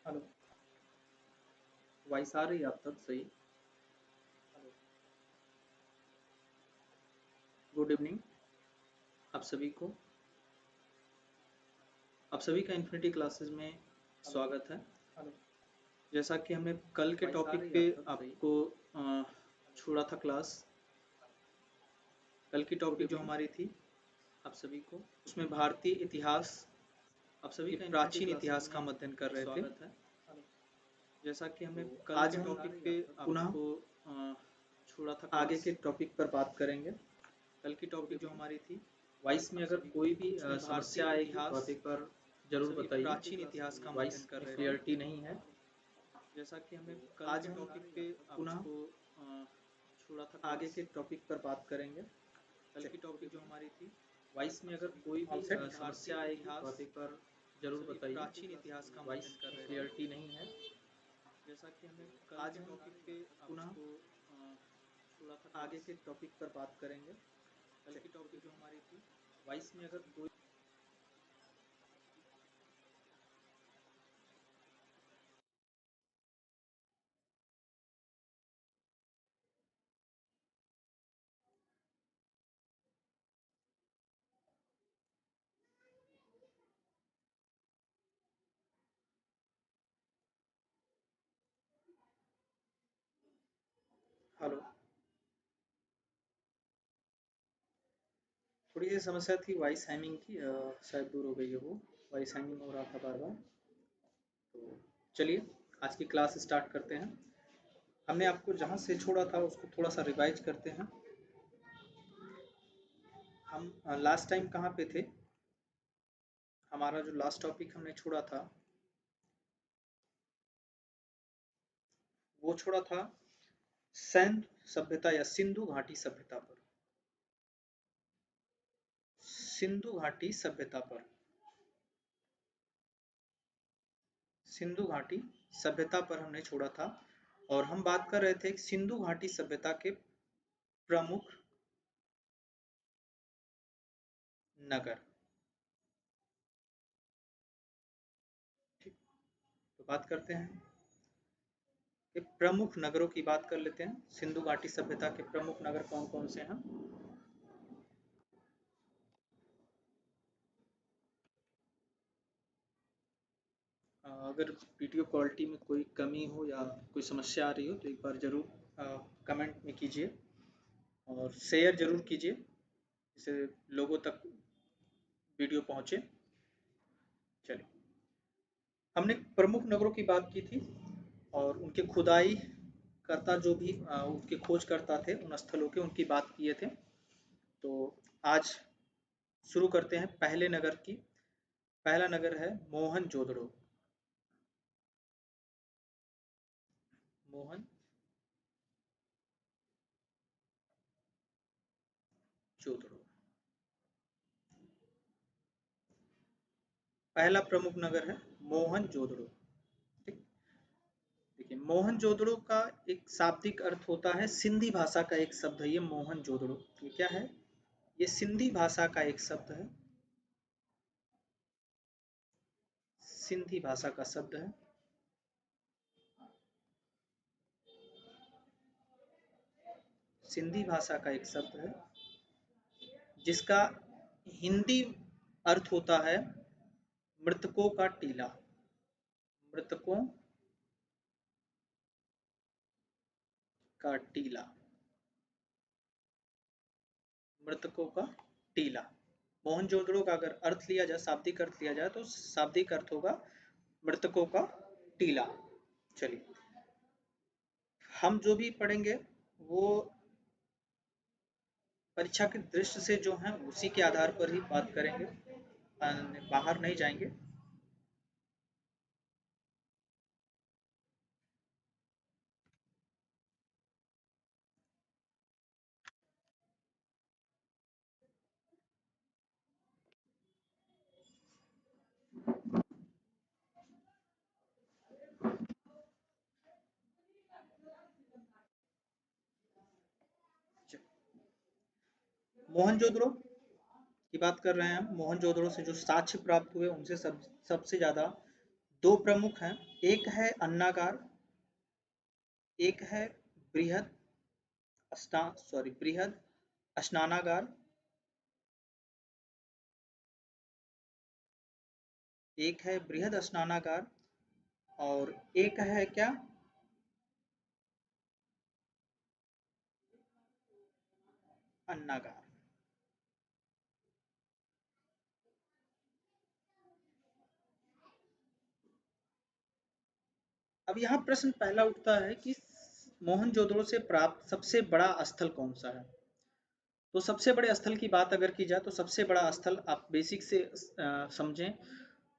Hello. Voice आ रही है आप तक सही? हेलो। गुड इवनिंग आप सभी को। आप सभी का इन्फिनिटी क्लासेस में स्वागत है। हेलो। जैसा कि हमने कल के टॉपिक पे आपको छोड़ा था क्लास, कल की टॉपिक जो हमारी थी आप सभी को, उसमें भारतीय इतिहास, आप सभी का प्राचीन इतिहास का हम अध्ययन कर रहे थे। जैसा कि हमने कल आज के टॉपिक पे पुनः छोड़ा था, आगे के टॉपिक पर बात करेंगे। कल की टॉपिक जो हमारी थी, वॉइस में अगर कोई भी समस्या आएगी टॉपिक पर जरूर बताइए। प्राचीन इतिहास का वॉइस कर रहे, क्लियरिटी नहीं है। जैसा कि हमने कल आज टॉपिक पे पुनः छोड़ा था, आगे के टॉपिक पर बात करेंगे। कल की टॉपिक जो हमारी थी, वॉइस में अगर कोई भी समस्या आएगी टॉपिक पर जरूर बताइए। प्राचीन इतिहास का वॉइस कर रहे, क्लियरिटी नहीं है। जैसा कि हमने आज टॉपिक पे पुनः छोड़ा था, आगे के टॉपिक पर बात करेंगे। कल की टॉपिक जो हमारी थी, वॉइस में अगर कोई हेलो, थोड़ी सी समस्या थी वॉइस हैमिंग की, शायद दूर हो गई है वो। वॉइस हैमिंग हो रहा था बार बार। तो चलिए आज की क्लास स्टार्ट करते हैं। हमने आपको जहाँ से छोड़ा था उसको थोड़ा सा रिवाइज करते हैं। हम लास्ट टाइम कहाँ पे थे? हमारा जो लास्ट टॉपिक हमने छोड़ा था वो छोड़ा था सैंध सभ्यता या सिंधु घाटी सभ्यता पर। सिंधु घाटी सभ्यता पर, सिंधु घाटी सभ्यता पर हमने छोड़ा था और हम बात कर रहे थे सिंधु घाटी सभ्यता के प्रमुख नगर। ठीक, तो बात करते हैं कि प्रमुख नगरों की बात कर लेते हैं। सिंधु घाटी सभ्यता के प्रमुख नगर कौन कौन से हैं? अगर वीडियो क्वालिटी में कोई कमी हो या कोई समस्या आ रही हो तो एक बार ज़रूर कमेंट में कीजिए और शेयर ज़रूर कीजिए, जिससे लोगों तक वीडियो पहुँचे। चलिए, हमने प्रमुख नगरों की बात की थी और उनके खुदाई करता जो भी उनके खोज करता थे उन स्थलों के, उनकी बात किए थे। तो आज शुरू करते हैं पहले नगर की। पहला नगर है मोहनजोदड़ो। मोहनजोदड़ो पहला प्रमुख नगर है मोहनजोदड़ो। ठीक, देखिए मोहनजोदड़ो का एक शाब्दिक अर्थ होता है, सिंधी भाषा का एक शब्द है ये मोहनजोदड़ो। ये क्या है? ये सिंधी भाषा का एक शब्द है, सिंधी भाषा का शब्द है। सिंधी भाषा का एक शब्द है जिसका हिंदी अर्थ होता है मृतकों का टीला। मृतकों का टीला, मृतकों का टीला। मोहनजोदड़ो का अगर अर्थ लिया जाए, शाब्दिक अर्थ लिया जाए, तो शाब्दिक अर्थ होगा मृतकों का टीला। चलिए, हम जो भी पढ़ेंगे वो परीक्षा के दृश्य से जो है उसी के आधार पर ही बात करेंगे, बाहर नहीं जाएंगे। मोहनजोदड़ो की बात कर रहे हैं हम। मोहनजोदड़ो से जो साक्ष्य प्राप्त हुए उनसे सबसे ज़्यादा दो प्रमुख हैं, एक है अन्नागार, एक है बृहद बृहद स्नानागार, एक है बृहद स्नानागार और एक है क्या, अन्नागार। अब यहाँ प्रश्न पहला उठता है कि मोहनजोदड़ो से प्राप्त सबसे बड़ा स्थल कौन सा है। तो सबसे बड़े स्थल की बात अगर की जाए तो सबसे बड़ा स्थल आप बेसिक से समझें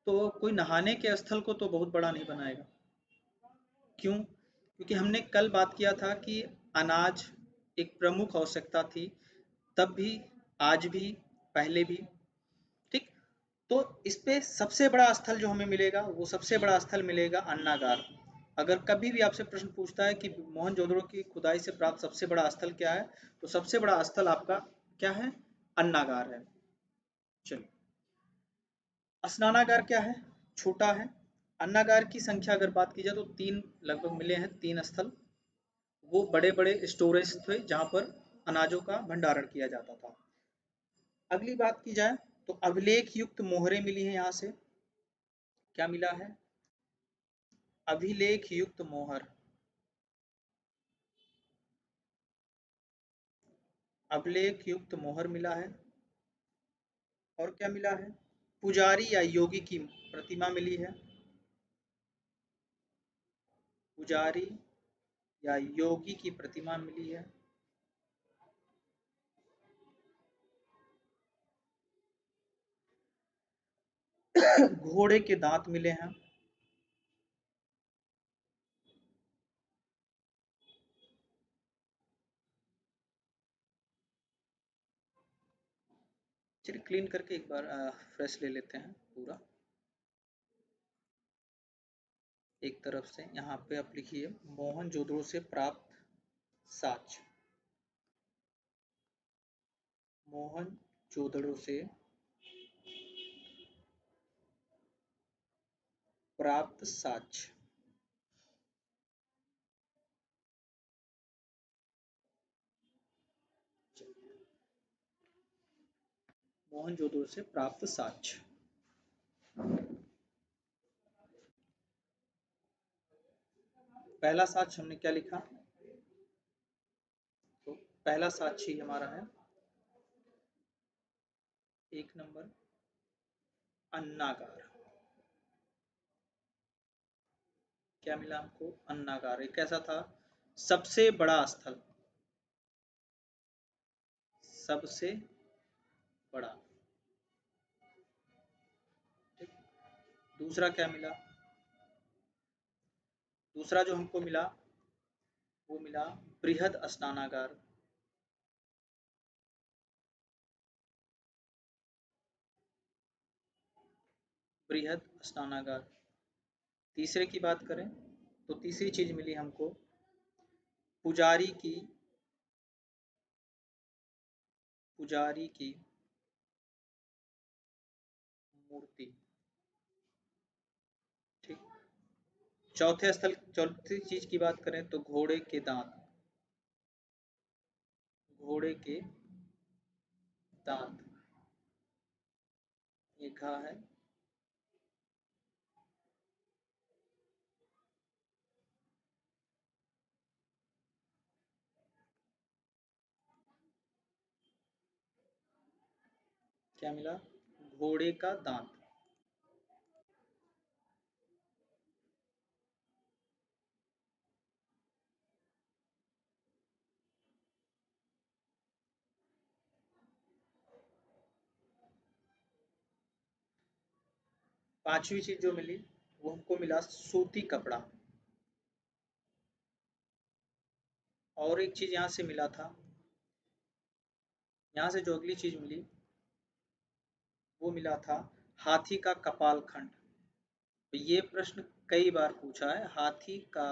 तो कोई नहाने के स्थल को तो बहुत बड़ा नहीं बनाएगा। क्यों? क्योंकि हमने कल बात किया था कि अनाज एक प्रमुख आवश्यकता थी, तब भी, आज भी, पहले भी। ठीक, तो इस पे सबसे बड़ा स्थल जो हमें मिलेगा वो सबसे बड़ा स्थल मिलेगा अन्नागार। अगर कभी भी आपसे प्रश्न पूछता है कि मोहनजोदड़ो की खुदाई से प्राप्त सबसे बड़ा स्थल क्या है, तो सबसे बड़ा स्थल आपका क्या है, अन्नागार है। चलिए, स्नानागार क्या है, छोटा है। अन्नागार की संख्या अगर बात की जाए तो तीन लगभग मिले हैं, तीन स्थल। वो बड़े बड़े स्टोरेज थे जहां पर अनाजों का भंडारण किया जाता था। अगली बात की जाए तो अभिलेख युक्त मोहरें मिली हैं यहाँ से। क्या मिला है, अभिलेख युक्त मोहर। अभिलेख युक्त मोहर मिला है। और क्या मिला है, पुजारी या योगी की प्रतिमा मिली है। पुजारी या योगी की प्रतिमा मिली है। घोड़े के दांत मिले हैं। चलिए क्लीन करके एक बार फ्रेश ले लेते हैं पूरा। एक तरफ से यहाँ पे आप लिखिए मोहनजोदड़ो से प्राप्त साक्ष्य। मोहनजोदड़ो से प्राप्त साक्ष्य। मोहनजोदड़ो से प्राप्त साक्ष्य। पहला साक्ष्य हमने क्या लिखा, तो पहला साक्ष्य हमारा है एक नंबर अन्नागार। क्या मिला हमको, अन्नागार। एक कैसा था, सबसे बड़ा स्थल, सबसे बड़ा। ठीक, दूसरा क्या मिला, दूसरा जो हमको मिला वो मिला बृहद स्नानागार। बृहद स्नानागार। तीसरे की बात करें तो तीसरी चीज मिली हमको पुजारी की, पुजारी की मूर्ति। ठीक, चौथे स्थल, चौथी चीज की बात करें तो घोड़े के दांत। घोड़े के दांत लिखा है। क्या मिला, घोड़े का दांत। पांचवी चीज जो मिली वो हमको मिला सूती कपड़ा। और एक चीज यहाँ से मिला था, यहाँ से जो अगली चीज मिली वो मिला था हाथी का कपाल खंड। तो ये प्रश्न कई बार पूछा है, हाथी का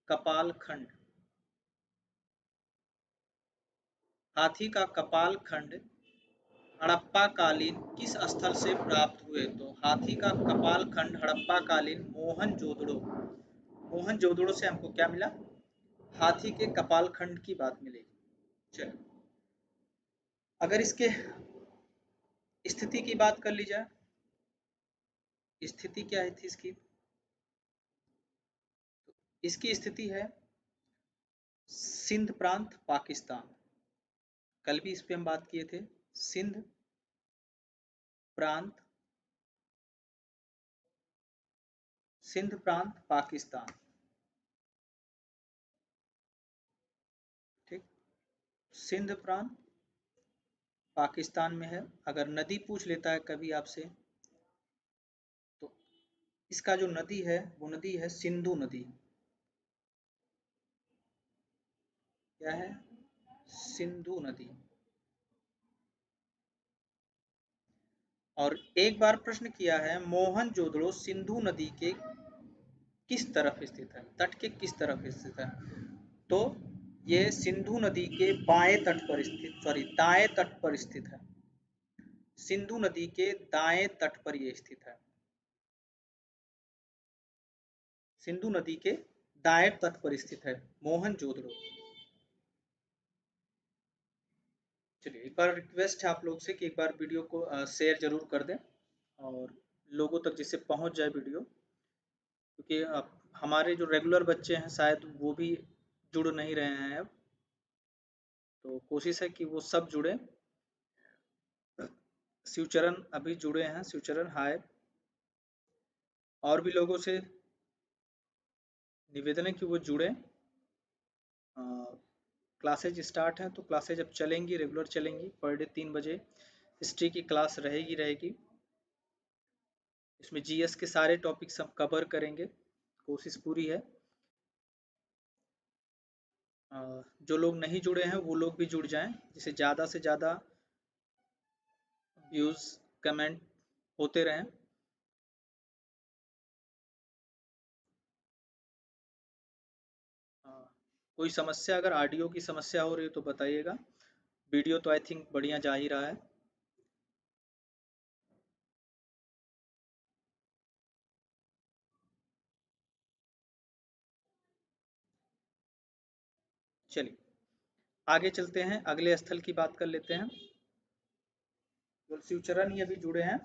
कपाल खंड। हाथी का कपाल खंड, हड़प्पा कालीन किस स्थल से प्राप्त हुए? तो हाथी का कपाल खंड हड़प्पा कालीन मोहनजोदड़ो। मोहनजोदड़ो से हमको क्या मिला? हाथी के कपाल खंड की बात मिलेगी। चलो, अगर इसके स्थिति की बात कर ली जाए, स्थिति क्या है थी इसकी? इसकी स्थिति है सिंध प्रांत पाकिस्तान। कल भी इस पे हम बात किए थे। सिंध प्रांत, सिंध प्रांत पाकिस्तान। ठीक, सिंध प्रांत पाकिस्तान में है। अगर नदी पूछ लेता है कभी आपसे, तो इसका जो नदी है वो नदी है सिंधु नदी। क्या है? सिंधु नदी। और एक बार प्रश्न किया है मोहनजोदड़ो सिंधु नदी के किस तरफ स्थित है? तट के किस तरफ स्थित है? तो ये सिंधु नदी के बाएं तट पर स्थित, दाएं तट पर स्थित है। सिंधु नदी के दाएं तट पर ये स्थित है। सिंधु नदी के दाएं तट पर स्थित है मोहनजोदड़ो। चलिए, एक बार रिक्वेस्ट है आप लोग से कि एक बार वीडियो को शेयर जरूर कर दें और लोगों तक जिससे पहुंच जाए वीडियो, क्योंकि हमारे जो रेगुलर बच्चे हैं शायद वो भी जुड़ नहीं रहे हैं अब, तो कोशिश है कि वो सब जुड़े। शिवचरण अभी जुड़े हैं, शिवचरण हाय। और भी लोगों से निवेदन है कि वो जुड़े। क्लासेज स्टार्ट हैं तो क्लासेज अब चलेंगी, रेगुलर चलेंगी। पर डे 3 बजे हिस्ट्री की क्लास रहेगी। इसमें जीएस के सारे टॉपिक्स हम कवर करेंगे, कोशिश पूरी है। जो लोग नहीं जुड़े हैं वो लोग भी जुड़ जाएं, जिससे ज़्यादा से ज़्यादा व्यूज़ कमेंट होते रहें। कोई समस्या, अगर ऑडियो की समस्या हो रही है तो बताइएगा। वीडियो तो आई थिंक बढ़िया जा ही रहा है। चलिए आगे चलते हैं, अगले स्थल की बात कर लेते हैं। तो शिवचरण ही अभी जुड़े हैं,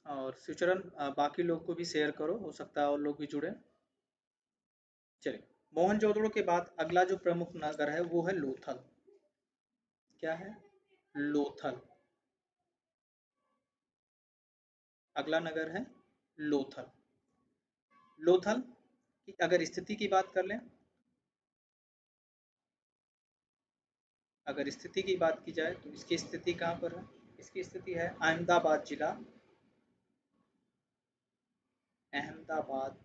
और शिवचरण बाकी लोग को भी शेयर करो, हो सकता है और लोग भी जुड़े। चलिए, मोहनजोदड़ो के बाद अगला जो प्रमुख नगर है वो है लोथल। क्या है? लोथल। अगला नगर है लोथल। लोथल की अगर स्थिति की बात कर लें, अगर स्थिति की बात की जाए तो इसकी स्थिति कहाँ पर है? इसकी स्थिति है अहमदाबाद जिला, अहमदाबाद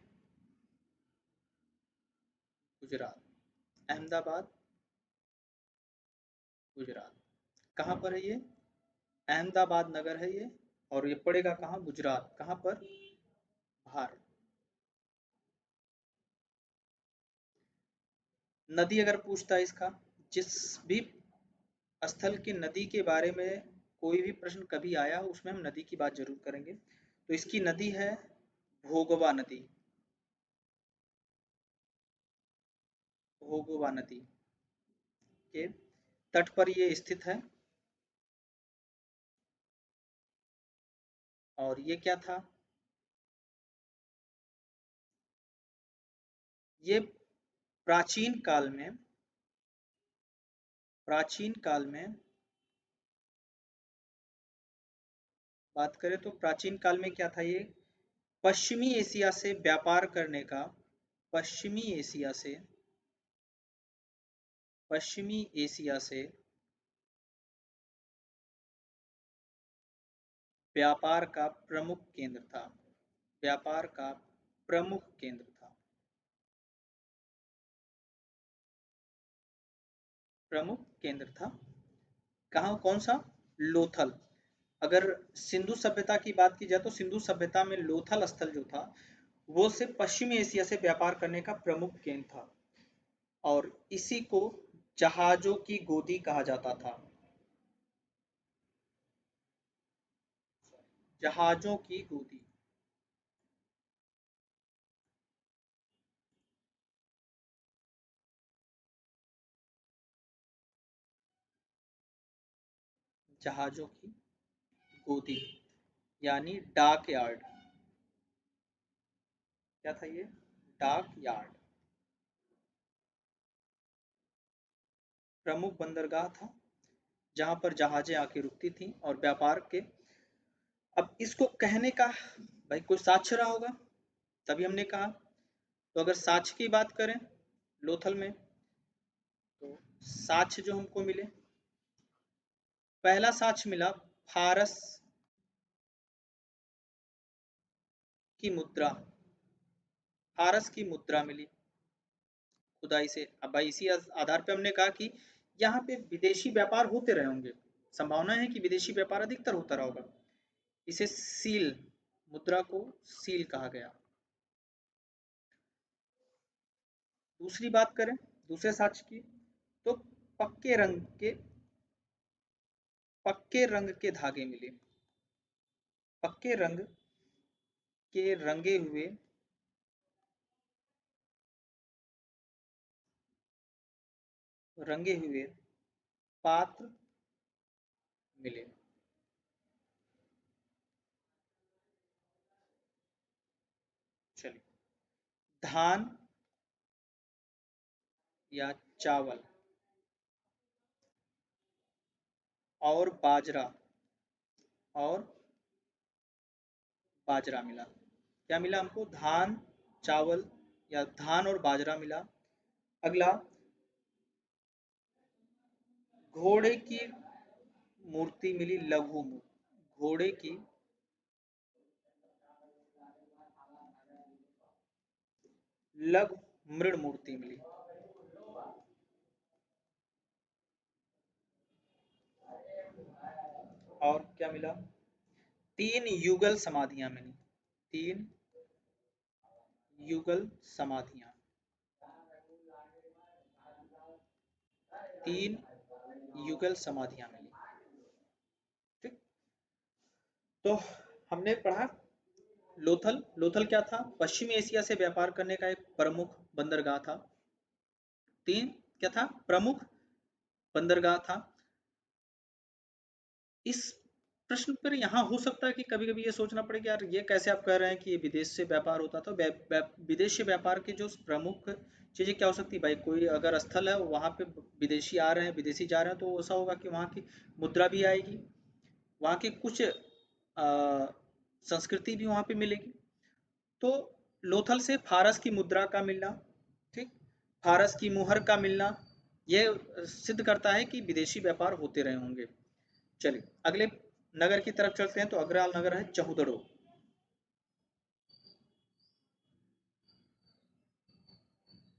गुजरात। अहमदाबाद गुजरात। कहाँ पर है ये? अहमदाबाद नगर है ये, और ये पड़ेगा कहाँ? गुजरात। कहाँ पर? भारत। नदी अगर पूछता है इसका, जिस भी स्थल की नदी के बारे में कोई भी प्रश्न कभी आया हो उसमें हम नदी की बात जरूर करेंगे। तो इसकी नदी है भोगवा नदी। भोगवा नदी के तट पर ये स्थित है। और ये क्या था? ये प्राचीन काल में, प्राचीन काल में बात करें तो प्राचीन काल में क्या था? ये पश्चिमी एशिया से व्यापार करने का, पश्चिमी एशिया से, पश्चिमी एशिया से व्यापार का प्रमुख केंद्र था। व्यापार का प्रमुख केंद्र था। प्रमुख केंद्र था। कहाँ? कौन सा? लोथल। अगर सिंधु सभ्यता की बात की जाए तो सिंधु सभ्यता में लोथल स्थल जो था वो से पश्चिमी एशिया से व्यापार करने का प्रमुख केंद्र था, और इसी को जहाजों की गोदी कहा जाता था। जहाजों की गोदी। जहाजों की गोदी यानी डाक यार्ड। क्या था ये? डाक यार्ड। प्रमुख बंदरगाह था जहां पर जहाजें आके रुकती थीं और व्यापार के। अब इसको कहने का भाई कोई साक्ष्य रहा होगा, तभी हमने कहा। तो अगर साक्ष्य की बात करें लोथल में, तो साक्ष्य जो हमको मिले, पहला साक्ष्य मिला फारस की मुद्रा। फारस की मुद्रा मिली खुदाई से। अब भाई इसी आधार पे हमने कहा कि यहाँ पे विदेशी व्यापार होते रहे होंगे, संभावना है कि विदेशी व्यापार अधिकतर होता रहा होगा। इसे सील, मुद्रा को सील कहा गया। दूसरी बात करें दूसरे साक्ष्य की, तो पक्के रंग के पक्के रंग के धागे मिले। पक्के रंग के रंगे हुए पात्र मिले। चलिए, धान या चावल और और बाजरा मिला। क्या मिला हमको? धान, चावल या धान और बाजरा मिला। अगला, घोड़े की मूर्ति मिली, लघु मूर्ति। घोड़े की लघु मृण मूर्ति मिली। और क्या मिला? 3 युगल समाधियां मिली। 3 युगल समाधियां। 3 युगल समाधियां मिली। ठीक। तो हमने पढ़ा लोथल। लोथल क्या था? पश्चिमी एशिया से व्यापार करने का एक प्रमुख बंदरगाह था। 3 क्या था? प्रमुख बंदरगाह था। इस प्रश्न पर यहाँ हो सकता है कि कभी-कभी ये सोचना पड़े कि यार ये कैसे आप कह रहे हैं कि ये विदेश से व्यापार होता था। विदेश से व्यापार की जो प्रमुख चीजें क्या हो सकती है भाई? कोई अगर स्थल है वहां पे विदेशी आ रहे हैं, विदेशी जा रहे हैं, तो ऐसा होगा कि वहां की मुद्रा भी आएगी, वहां की कुछ संस्कृति भी वहां पे मिलेगी। तो लोथल से फारस की मुद्रा का मिलना, ठीक, फारस की मुहर का मिलना, यह सिद्ध करता है कि विदेशी व्यापार होते रहे होंगे। चलिए अगले नगर की तरफ चलते हैं। तो अगला नगर है चहुदड़ो।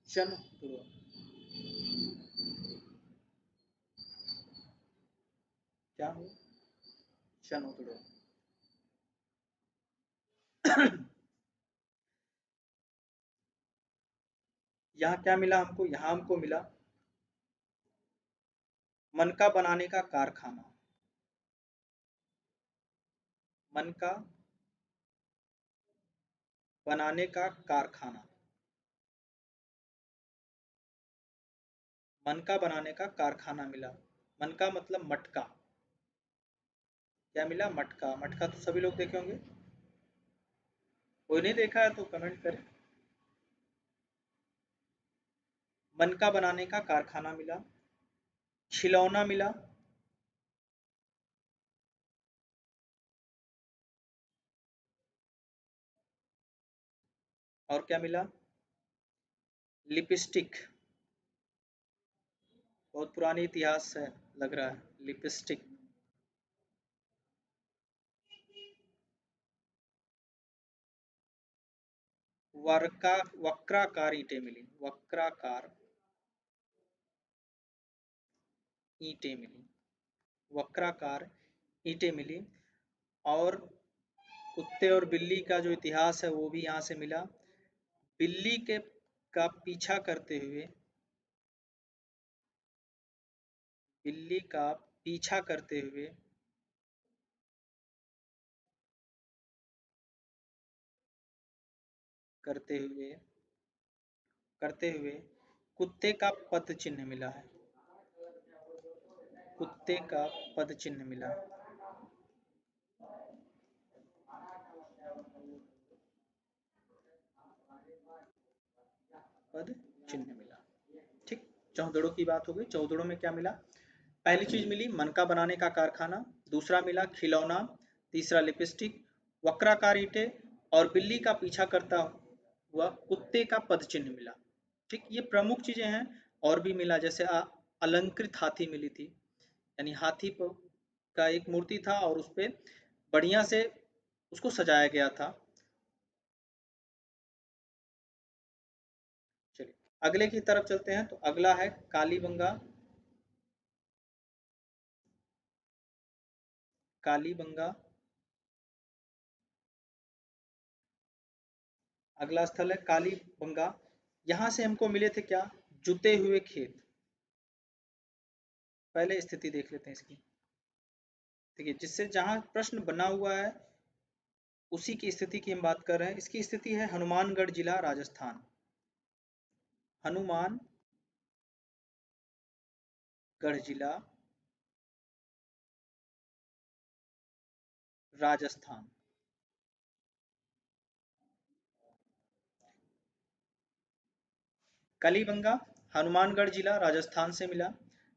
चहुदड़ो क्या हो? चहुदड़ो यहाँ क्या मिला हमको? यहाँ हमको मिला मनका बनाने का कारखाना। मनका बनाने का कारखाना। मनका बनाने का कारखाना मिला। मनका मतलब मटका। क्या मिला? मटका। मटका तो सभी लोग देखे होंगे। कोई नहीं देखा है तो कमेंट करें। मनका बनाने का कारखाना मिला। खिलौना मिला। और क्या मिला? लिपस्टिक। बहुत पुरानी इतिहास है लग रहा है। लिपस्टिक। वर्का वक्राकार ईंटें मिली। वक्राकार ईंटें मिली। वक्राकार ईंटें मिली। और कुत्ते और बिल्ली का जो इतिहास है वो भी यहाँ से मिला। बिल्ली के का पीछा करते हुए, बिल्ली का पीछा करते हुए करते हुए करते हुए कुत्ते का पद चिन्ह मिला है। कुत्ते का पद चिन्ह मिला। पद चिन्ह मिला। ठीक, चौधड़ों की बात हो गई। चौधड़ों में क्या मिला? पहली चीज मिली मनका बनाने का कारखाना, दूसरा मिला खिलौना, तीसरा लिपस्टिक, वक्राकार ईंटें और बिल्ली का पीछा करता हुआ कुत्ते का पद चिन्ह मिला। ठीक, ये प्रमुख चीजें हैं। और भी मिला, जैसे अलंकृत हाथी मिली थी, यानी हाथी का एक मूर्ति था और उस पे बढ़िया से उसको सजाया गया था। चलिए अगले की तरफ चलते हैं। तो अगला है कालीबंगा। कालीबंगा अगला स्थल है कालीबंगा। यहां से हमको मिले थे क्या? जुते हुए खेत। पहले स्थिति देख लेते हैं इसकी। देखिए, जिससे जहां प्रश्न बना हुआ है उसी की स्थिति की हम बात कर रहे हैं। इसकी स्थिति है हनुमानगढ़ जिला, राजस्थान। हनुमानगढ़ जिला, राजस्थान। कलीबंगा हनुमानगढ़ जिला, राजस्थान से मिला।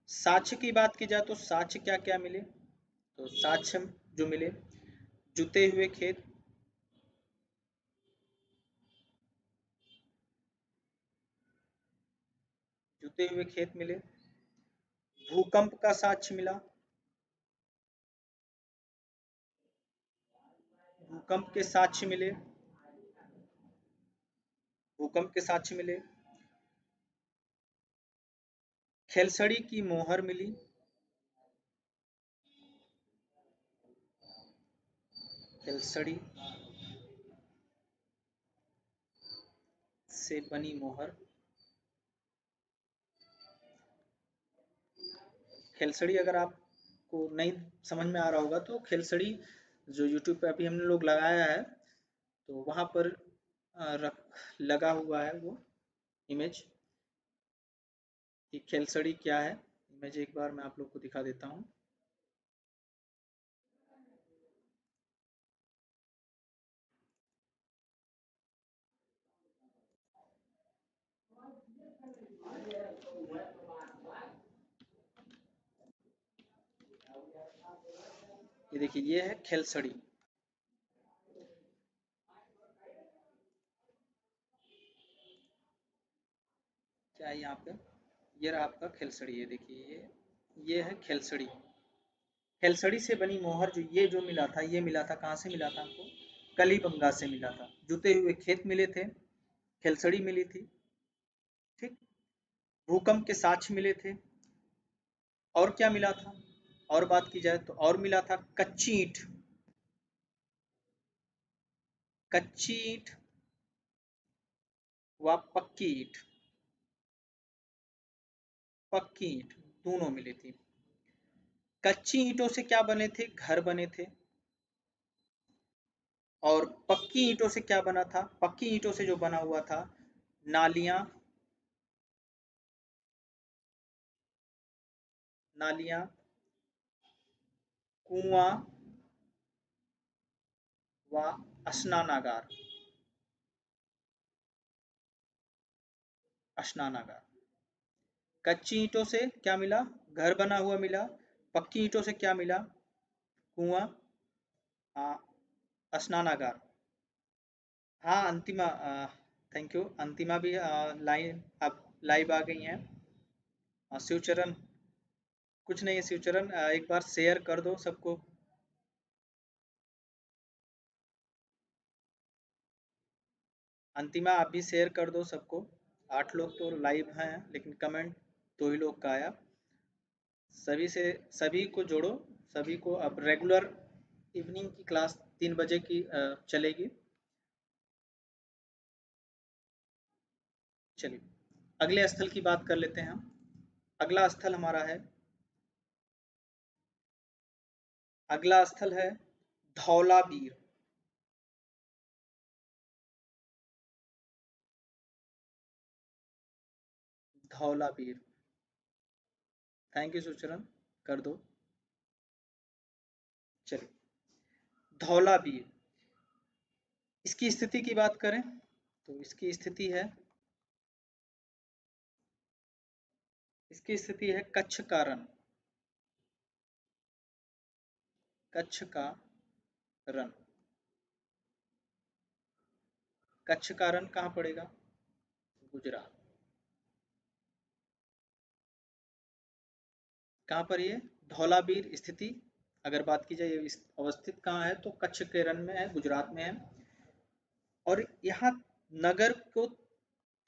साक्ष्य की बात की जाए तो साक्ष्य क्या क्या मिले? तो साक्ष्य जो मिले, जुते हुए खेत, जुते हुए खेत मिले। भूकंप का साक्ष्य मिला। भूकंप के साक्ष्य मिले। भूकंप के साक्ष्य मिले। खेलसड़ी की मोहर मिली। खेलसड़ी से बनी मोहर। खेलसड़ी अगर आपको नहीं समझ में आ रहा होगा तो खेलसड़ी जो यूट्यूब पे अभी हमने लोग लगाया है तो वहां पर लगा हुआ है वो इमेज कि खेलसड़ी क्या है। इमेज एक बार मैं आप लोग को दिखा देता हूँ। ये देखिए, ये है खेलसड़ी। क्या है यहाँ पे? ये रहा आपका खेलसड़ी। ये देखिए, ये है खेलसड़ी। खेलसड़ी से बनी मोहर जो मिला था, ये मिला था कहाँ से मिला था हमको? कलीबंगा से मिला था। जुते हुए खेत मिले थे, खेलसड़ी मिली थी। ठीक, भूकंप के साक्ष्य मिले थे। और क्या मिला था? और बात की जाए तो और मिला था कच्ची ईंट। कच्ची ईंट व पक्की ईंट। पक्की ईंट दोनों मिली थी। कच्ची ईंटों से क्या बने थे? घर बने थे। और पक्की ईंटों से क्या बना था? पक्की ईंटों से जो बना हुआ था, नालियां, नालियां, कुआं व स्नानागार। स्नानागार। कच्ची ईंटों से क्या मिला? घर बना हुआ मिला। पक्की ईंटों से क्या मिला? कुआं, स्नानागार। हाँ अंतिमा, थैंक यू। अंतिमा भी लाइन अब लाइव आ गई हैं। शिवचरण, कुछ नहीं है शिवचरण, एक बार शेयर कर दो सबको। अंतिमा आप भी शेयर कर दो सबको। 8 लोग तो लाइव हैं लेकिन कमेंट 2 ही लोग का आया। सभी को जोड़ो। सभी को अब रेगुलर इवनिंग की क्लास 3 बजे की चलेगी। चलिए अगले स्थल की बात कर लेते हैं हम। अगला स्थल हमारा है, अगला स्थल है धौलावीर। धौलावीर। थैंक यू सुचरण, कर दो। चलिए, धौलावीर, इसकी स्थिति की बात करें तो इसकी स्थिति है कच्छ का रण। कच्छ का रण, कच्छ का रण कहाँ पड़ेगा? गुजरात। कहाँ पर ये धौलावीर स्थिति अगर बात की जाए अवस्थित कहाँ है तो कच्छ के रण में है, गुजरात में है। और यहाँ नगर को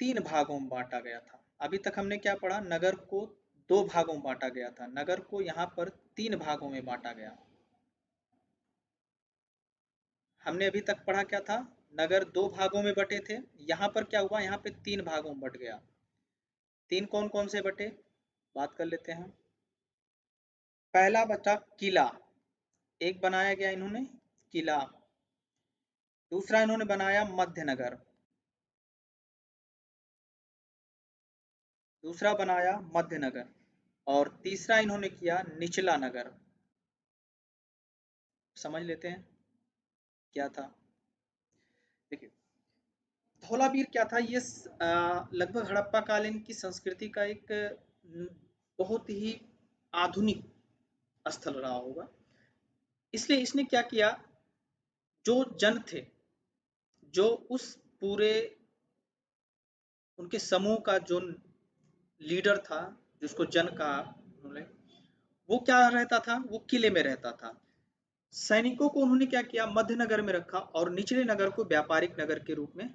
3 भागों में बांटा गया था। अभी तक हमने क्या पढ़ा? नगर को 2 भागों में बांटा गया था, नगर को यहाँ पर 3 भागों में बांटा गया। हमने अभी तक पढ़ा क्या था? नगर 2 भागों में बटे थे, यहाँ पर क्या हुआ? यहाँ पे 3 भागों में बट गया। 3 कौन कौन से बटे? बात कर लेते हैं। पहला बचा किला, एक बनाया गया इन्होंने किला। दूसरा इन्होंने बनाया मध्यनगर, दूसरा बनाया मध्यनगर। और तीसरा इन्होंने किया निचला नगर। समझ लेते हैं क्या था। देखिए, धौलावीर क्या था? ये लगभग हड़प्पा कालीन की संस्कृति का एक बहुत ही आधुनिक स्थल रहा होगा। इसलिए इसने क्या किया, जो जन थे, जो उस पूरे उनके समूह का जो लीडर था, जिसको जन कहा उन्होंने, वो क्या रहता था? वो किले में रहता था। सैनिकों को उन्होंने क्या किया? मध्यनगर में रखा और निचले नगर को व्यापारिक नगर के रूप में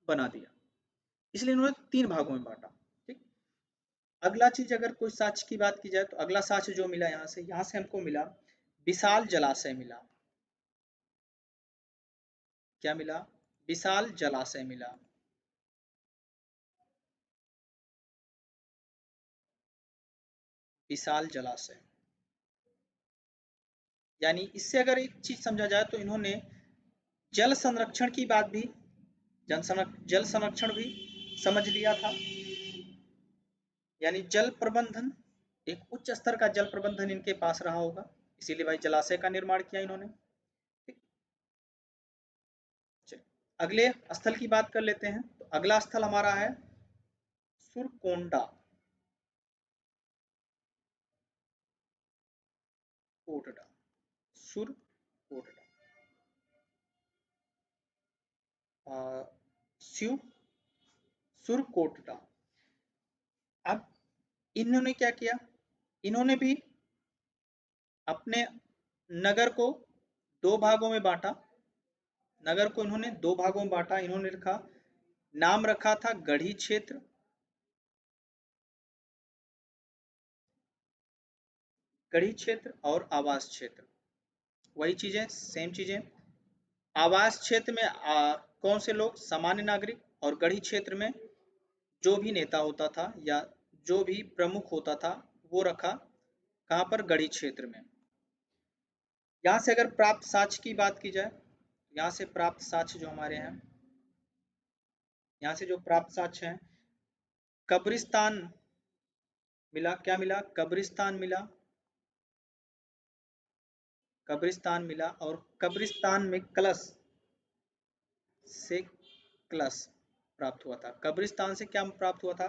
बना दिया। इसलिए इन्होंने 3 भागों में बांटा। ठीक, अगला चीज अगर कोई साक्ष्य की बात की जाए तो अगला साक्ष्य जो मिला यहाँ से हमको मिला विशाल जलाशय मिला। क्या मिला? विशाल जलाशय मिला। विशाल जलाशय, यानी इससे अगर एक चीज समझा जाए तो इन्होंने जल संरक्षण की बात भी, जल संरक्षण भी समझ लिया था। यानी जल प्रबंधन, एक उच्च स्तर का जल प्रबंधन इनके पास रहा होगा, इसीलिए भाई जलाशय का निर्माण किया इन्होंने। ठीक, अगले स्थल की बात कर लेते हैं। तो अगला स्थल हमारा है सुरकोंडा, कोटडा, सुरकोटडा, शिव सुरकोटडा। अब इन्होंने क्या किया? इन्होंने भी अपने नगर को 2 भागों में बांटा। नगर को इन्होंने 2 भागों में बांटा। इन्होंने नाम रखा था गढ़ी क्षेत्र, गढ़ी क्षेत्र और आवास क्षेत्र। वही चीजें, सेम चीजें। आवास क्षेत्र में कौन से लोग? सामान्य नागरिक। और गढ़ी क्षेत्र में जो भी नेता होता था या जो भी प्रमुख होता था वो रखा कहाँ पर? गढ़ी क्षेत्र में। यहाँ से अगर प्राप्त साक्ष्य की बात की जाए, यहाँ से प्राप्त साक्ष्य जो हमारे हैं, यहाँ से जो प्राप्त साक्ष्य हैं, कब्रिस्तान मिला। क्या मिला? कब्रिस्तान मिला, कब्रिस्तान मिला। और कब्रिस्तान में कलश से कलश प्राप्त हुआ था। कब्रिस्तान से क्या प्राप्त हुआ था?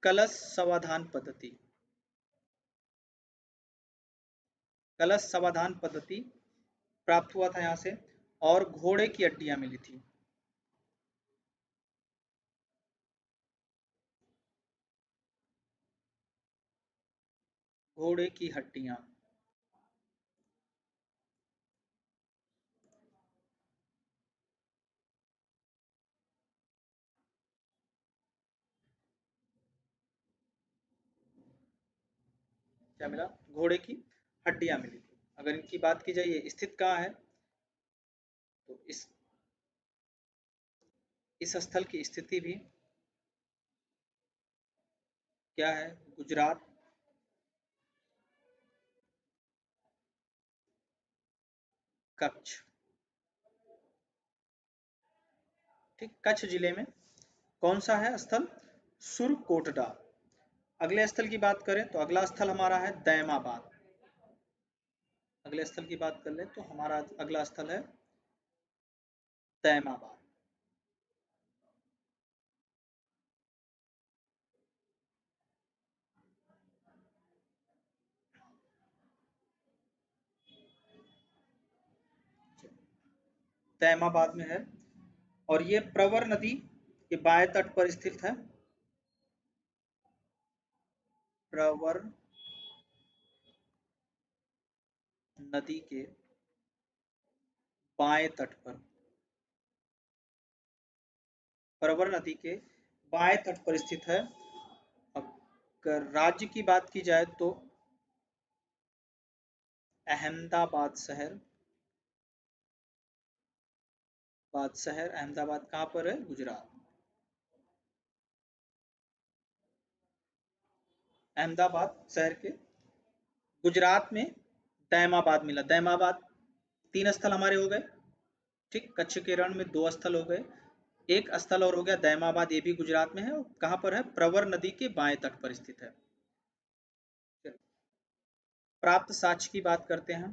कलश समाधान पद्धति, कलश समाधान पद्धति प्राप्त हुआ था यहाँ से। और घोड़े की हड्डियां मिली थी। घोड़े की हड्डियां, क्या मिला? घोड़े की हड्डियां मिली थी। अगर इनकी बात की जाए ये स्थित कहाँ है तो इस स्थल की स्थिति भी क्या है? गुजरात, कच्छ। ठीक, कच्छ जिले में कौन सा है स्थल? सुरकोटडा। अगले स्थल की बात करें तो अगला स्थल हमारा है दैमाबाद। अगले स्थल की बात कर ले तो हमारा अगला स्थल है दैमाबाद। दैमाबाद में है और ये प्रवर नदी के बाएं तट पर स्थित है। प्रवर नदी के बाएं तट पर, प्रवर नदी के बाएं तट पर स्थित है। अगर राज्य की बात की जाए तो अहमदाबाद शहर, अहमदाबाद कहाँ पर है? गुजरात। अहमदाबाद शहर के गुजरात में दैमाबाद मिला। दैमाबाद 3 स्थल हमारे हो गए, ठीक। कच्छ के रण में 2 स्थल हो गए, एक स्थल और हो गया दैमाबाद, ये भी गुजरात में है। और कहाँ पर है? प्रवर नदी के बाएं तट पर स्थित है। प्राप्त साक्ष्य की बात करते हैं।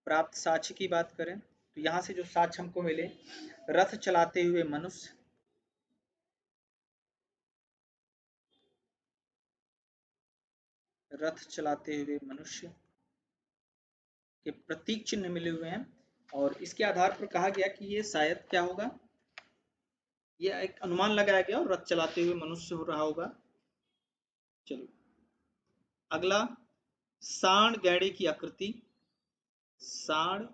प्राप्त साक्ष्य की बात करें तो यहाँ से जो साक्ष्य हमको मिले, रथ चलाते हुए मनुष्य, रथ चलाते हुए मनुष्य के प्रतीक चिन्ह मिले हुए हैं। और इसके आधार पर कहा गया कि ये शायद क्या होगा, ये एक अनुमान लगाया गया और रथ चलाते हुए मनुष्य हो रहा होगा। चलिए अगला, सांड गैंडे की आकृति, सांड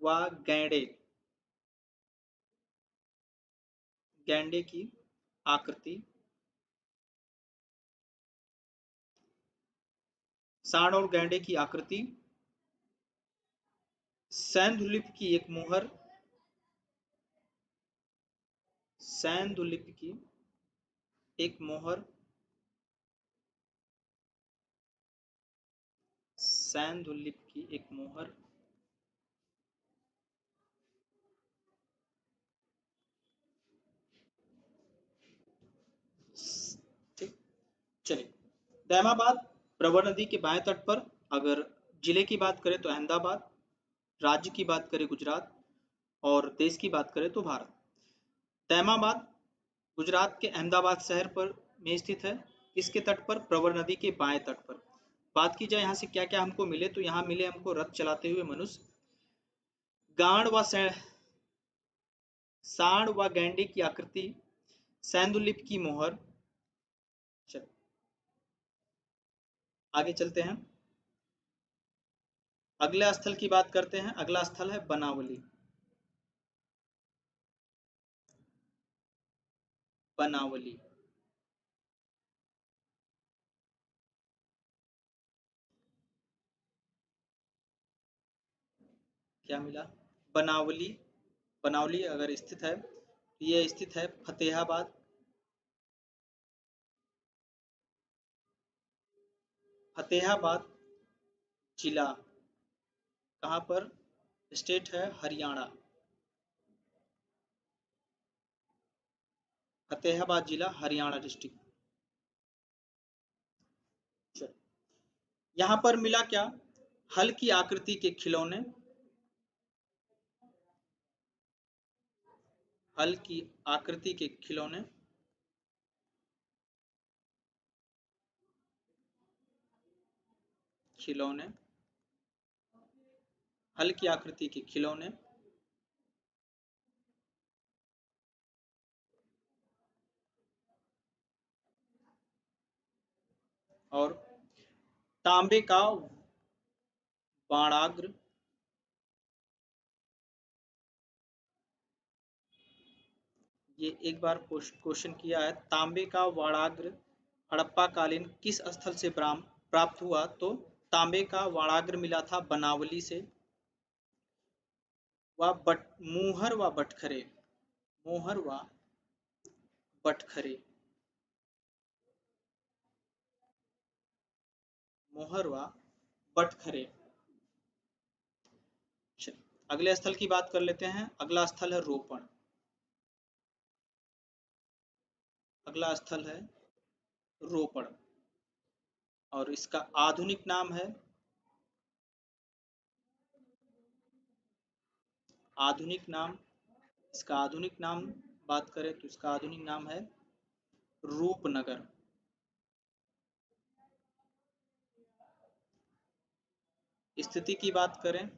व गैंडे, गैंडे की आकृति, सांड और गैंडे की आकृति, सैंधुलिपि की एक मोहर, सैंधुलिपि की एक मोहर, सैंधुलिपि की एक मोहर, ठीक। चलिए दैमाबाद प्रवर नदी के बाएं तट पर। अगर जिले की बात करें तो अहमदाबाद, राज्य की बात करें गुजरात, और देश की बात करें तो भारत। दैमाबाद गुजरात के अहमदाबाद शहर पर में स्थित है। इसके तट पर? प्रवर नदी के बाएं तट पर। बात की जाए यहाँ से क्या क्या हमको मिले तो यहाँ मिले हमको रथ चलाते हुए मनुष्य, गांड व सांड व गैंडे की आकृति, सैंधुलिपि की मोहर। चल आगे चलते हैं, अगले स्थल की बात करते हैं। अगला स्थल है बनावली। बनावली क्या मिला? बनावली, बनावली अगर स्थित है, ये स्थित है फतेहाबाद, फतेहाबाद जिला, कहाँ पर? स्टेट है हरियाणा। फतेहाबाद जिला हरियाणा डिस्ट्रिक्ट। यहाँ पर मिला क्या? हल की आकृति के खिलौने, हल की आकृति के खिलौने, खिलौने, हल की आकृति के खिलौने, और तांबे का बाणाग्र, ये एक बार क्वेश्चन किया है। तांबे का वाणाग्र हड़प्पा कालीन किस स्थल से प्राप्त हुआ? तो तांबे का वाणाग्र मिला था बनावली से। मुहर व बटखरे, मोहर व बटखरे, मोहर व बटखरे। अगले स्थल की बात कर लेते हैं। अगला स्थल है रोपण। अगला स्थल है रोपड़ और इसका आधुनिक नाम है इसका आधुनिक नाम बात करें तो इसका आधुनिक नाम है रूपनगर। स्थिति की बात करें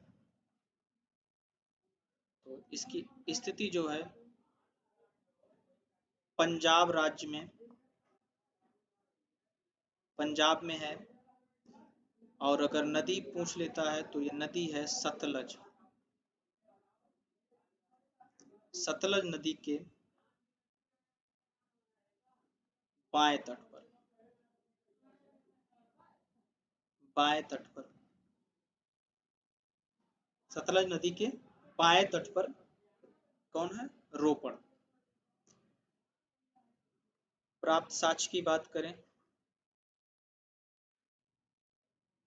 तो इसकी स्थिति जो है पंजाब राज्य में, पंजाब में है। और अगर नदी पूछ लेता है तो ये नदी है सतलज। सतलज नदी के बाएं तट पर, बाएं तट पर, सतलज नदी के बाएं तट पर कौन है? रोपड़। प्राप्त साक्ष्य की बात करें,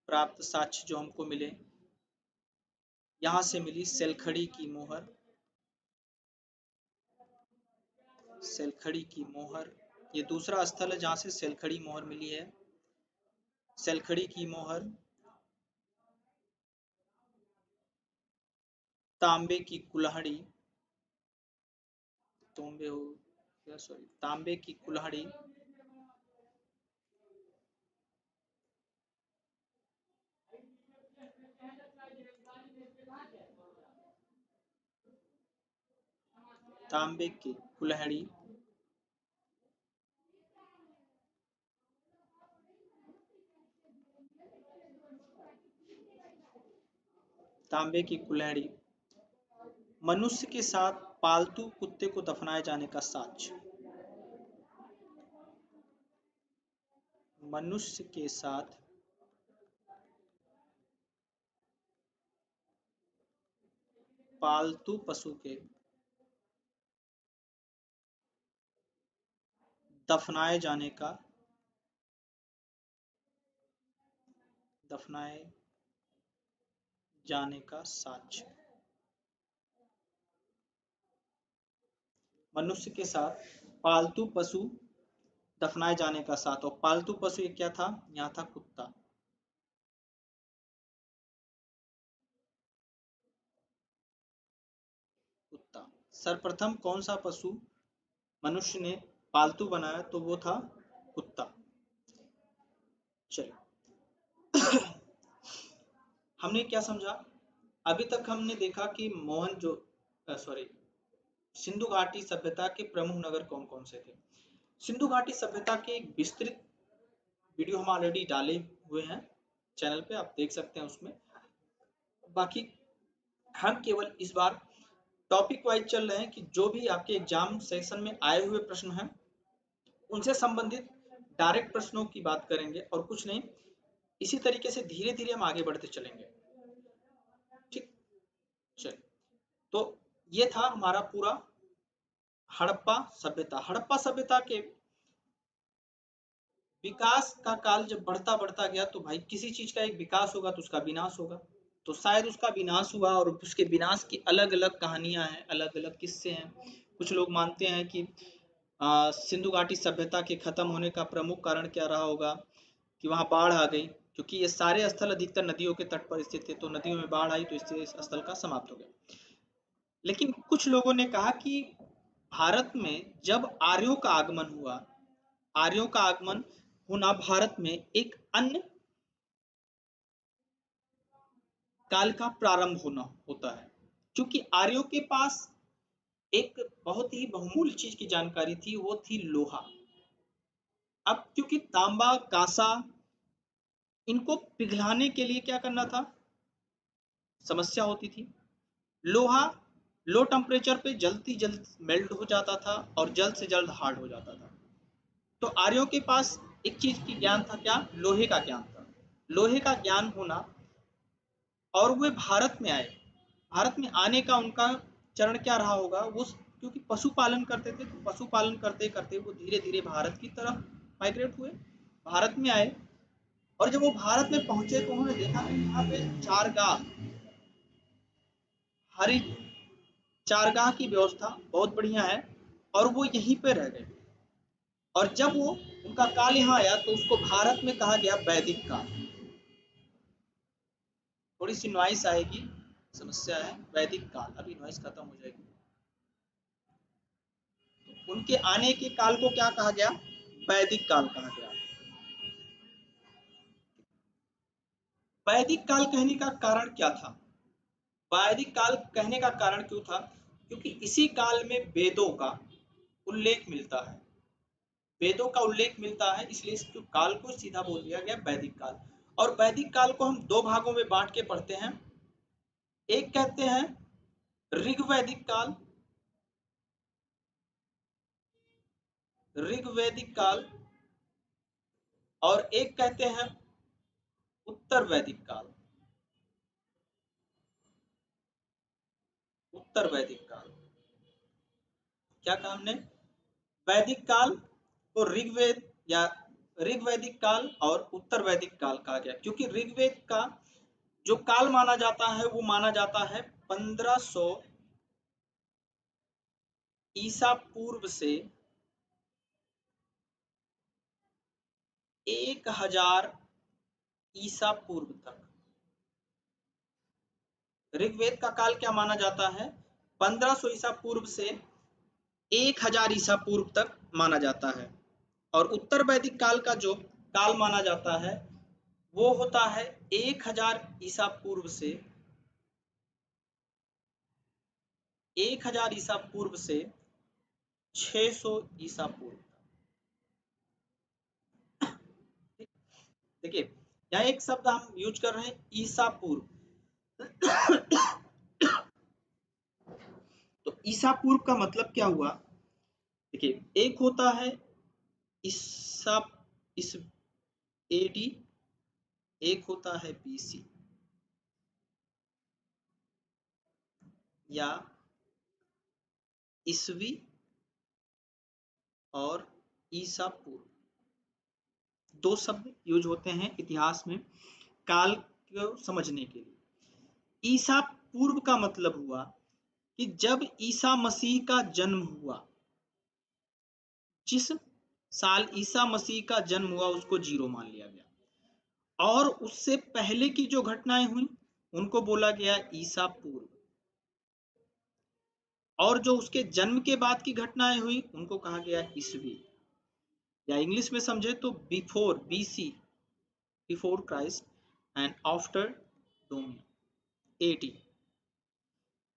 प्राप्त साक्ष्य जो हमको मिले, यहां से मिली सेलखड़ी की मोहर, सेलखड़ी की मोहर। ये दूसरा स्थल है जहां से सेलखड़ी मोहर मिली है। सेलखड़ी की मोहर, तांबे की कुल्हाड़ी, तांबे की कुल्हाड़ी, तांबे की कुल्हाड़ी, तांबे की कुल्हाड़ी, मनुष्य के साथ पालतू कुत्ते को दफनाए जाने का साक्ष्य। मनुष्य के साथ पालतू पशु के दफनाए जाने का, दफनाए जाने का साक्ष्य। मनुष्य के साथ पालतू पशु दफनाए जाने का साक्ष्य। और पालतू पशु ये क्या था? यहाँ था कुत्ता। कुत्ता। सर्वप्रथम कौन सा पशु मनुष्य ने पालतू बनाया? तो वो था कुत्ता। चलिए हमने क्या समझा? अभी तक हमने देखा कि सिंधु घाटी सभ्यता के प्रमुख नगर कौन कौन से थे। सिंधु घाटी सभ्यता के एक विस्तृत वीडियो हम ऑलरेडी डाले हुए हैं चैनल पे, आप देख सकते हैं उसमें। बाकी हम केवल इस बार टॉपिक वाइज चल रहे हैं कि जो भी आपके एग्जाम सेशन में आए हुए प्रश्न हैं उनसे संबंधित डायरेक्ट प्रश्नों की बात करेंगे और कुछ नहीं। इसी तरीके से धीरे धीरे हम आगे बढ़ते चलेंगे। ठीक, चलिए तो ये था हमारा पूरा हड़प्पा सभ्यता। हड़प्पा सभ्यता के विकास का काल जब बढ़ता बढ़ता गया तो भाई किसी चीज का एक विकास होगा तो उसका विनाश होगा। तो शायद उसका विनाश हुआ और उसके विनाश की अलग अलग कहानियां हैं, अलग अलग किस्से हैं। कुछ लोग मानते हैं कि सिंधु घाटी सभ्यता के खत्म होने का प्रमुख कारण क्या रहा होगा कि वहां बाढ़ आ गई, क्योंकि ये सारे स्थल अधिकतर नदियों के तट पर स्थित थे। तो नदियों में बाढ़ आई तो इससे इस स्थल का समाप्त हो गया। लेकिन कुछ लोगों ने कहा कि भारत में जब आर्यों का आगमन हुआ, आर्यों का आगमन होना भारत में एक अन्य काल का प्रारंभ होना होता है। क्योंकि आर्यों के पास एक बहुत ही बहुमूल्य चीज की जानकारी थी, वो थी लोहा। अब क्योंकि तांबा कांसा इनको पिघलाने के लिए क्या करना था, समस्या होती थी। लोहा लो टेम्परेचर पे जल्दी जल्द मेल्ट हो जाता था और जल्द से जल्द हार्ड हो जाता था। तो आर्यों के पास एक चीज की ज्ञान था, क्या? लोहे का ज्ञान था। लोहे का ज्ञान होना, और वे भारत में आए। भारत में आने का उनका चरण क्या रहा होगा? वो क्योंकि पशुपालन करते थे तो पशुपालन करते करते वो धीरे धीरे भारत की तरफ माइग्रेट हुए, भारत में आए। और जब वो भारत में पहुंचे तो उन्होंने देखा कि यहाँ पे चारगाह, हरी चारगाह की व्यवस्था बहुत बढ़िया है और वो यहीं पे रह गए। और जब वो उनका काल यहाँ आया तो उसको भारत में कहा गया वैदिक काल। थोड़ी सी नॉइस आएगी, समस्या है। वैदिक काल, अभी नॉइस खत्म हो जाएगी। उनके आने के काल को क्या कहा गया? वैदिक काल कहा गया। वैदिक काल कहने का कारण क्या था? वैदिक काल कहने का कारण क्यों था? क्योंकि इसी काल में वेदों का उल्लेख मिलता है। वेदों का उल्लेख मिलता है, इसलिए इस काल को सीधा बोल दिया गया वैदिक काल। और वैदिक काल को हम दो भागों में बांट के पढ़ते हैं। एक कहते हैं ऋग्वैदिक काल, ऋग्वैदिक काल, और एक कहते हैं उत्तर वैदिक काल, उत्तर वैदिक काल। क्या कहा हमने? वैदिक काल को ऋग्वेद या ऋग्वैदिक काल और उत्तर वैदिक काल कहा गया, क्योंकि ऋग्वेद का जो काल माना जाता है वो माना जाता है 1500 ईसा पूर्व से 1000 ईसा पूर्व तक। ऋग्वेद का काल क्या माना जाता है? 1500 ईसा पूर्व से 1000 ईसा पूर्व तक माना जाता है। और उत्तर वैदिक काल का जो काल माना जाता है वो होता है 1000 ईसा पूर्व से 1000 ईसा पूर्व से 600 ईसा पूर्व। देखिए यहाँ एक शब्द हम यूज कर रहे हैं ईसा पूर्व। तो ईसा पूर्व का मतलब क्या हुआ? देखिए, एक होता है ईसा इस एडी, एक होता है बीसी या ईसवी और ईसा पूर्व। दो शब्द यूज होते हैं इतिहास में काल को समझने के लिए। ईसा पूर्व का मतलब हुआ कि जब ईसा मसीह का जन्म हुआ, जिस साल ईसा मसीह का जन्म हुआ उसको जीरो मान लिया गया, और उससे पहले की जो घटनाएं हुई उनको बोला गया ईसा पूर्व, और जो उसके जन्म के बाद की घटनाएं हुई उनको कहा गया ईसवी, या इंग्लिश में समझे तो before, BC, before Christ, and after dominion, AD.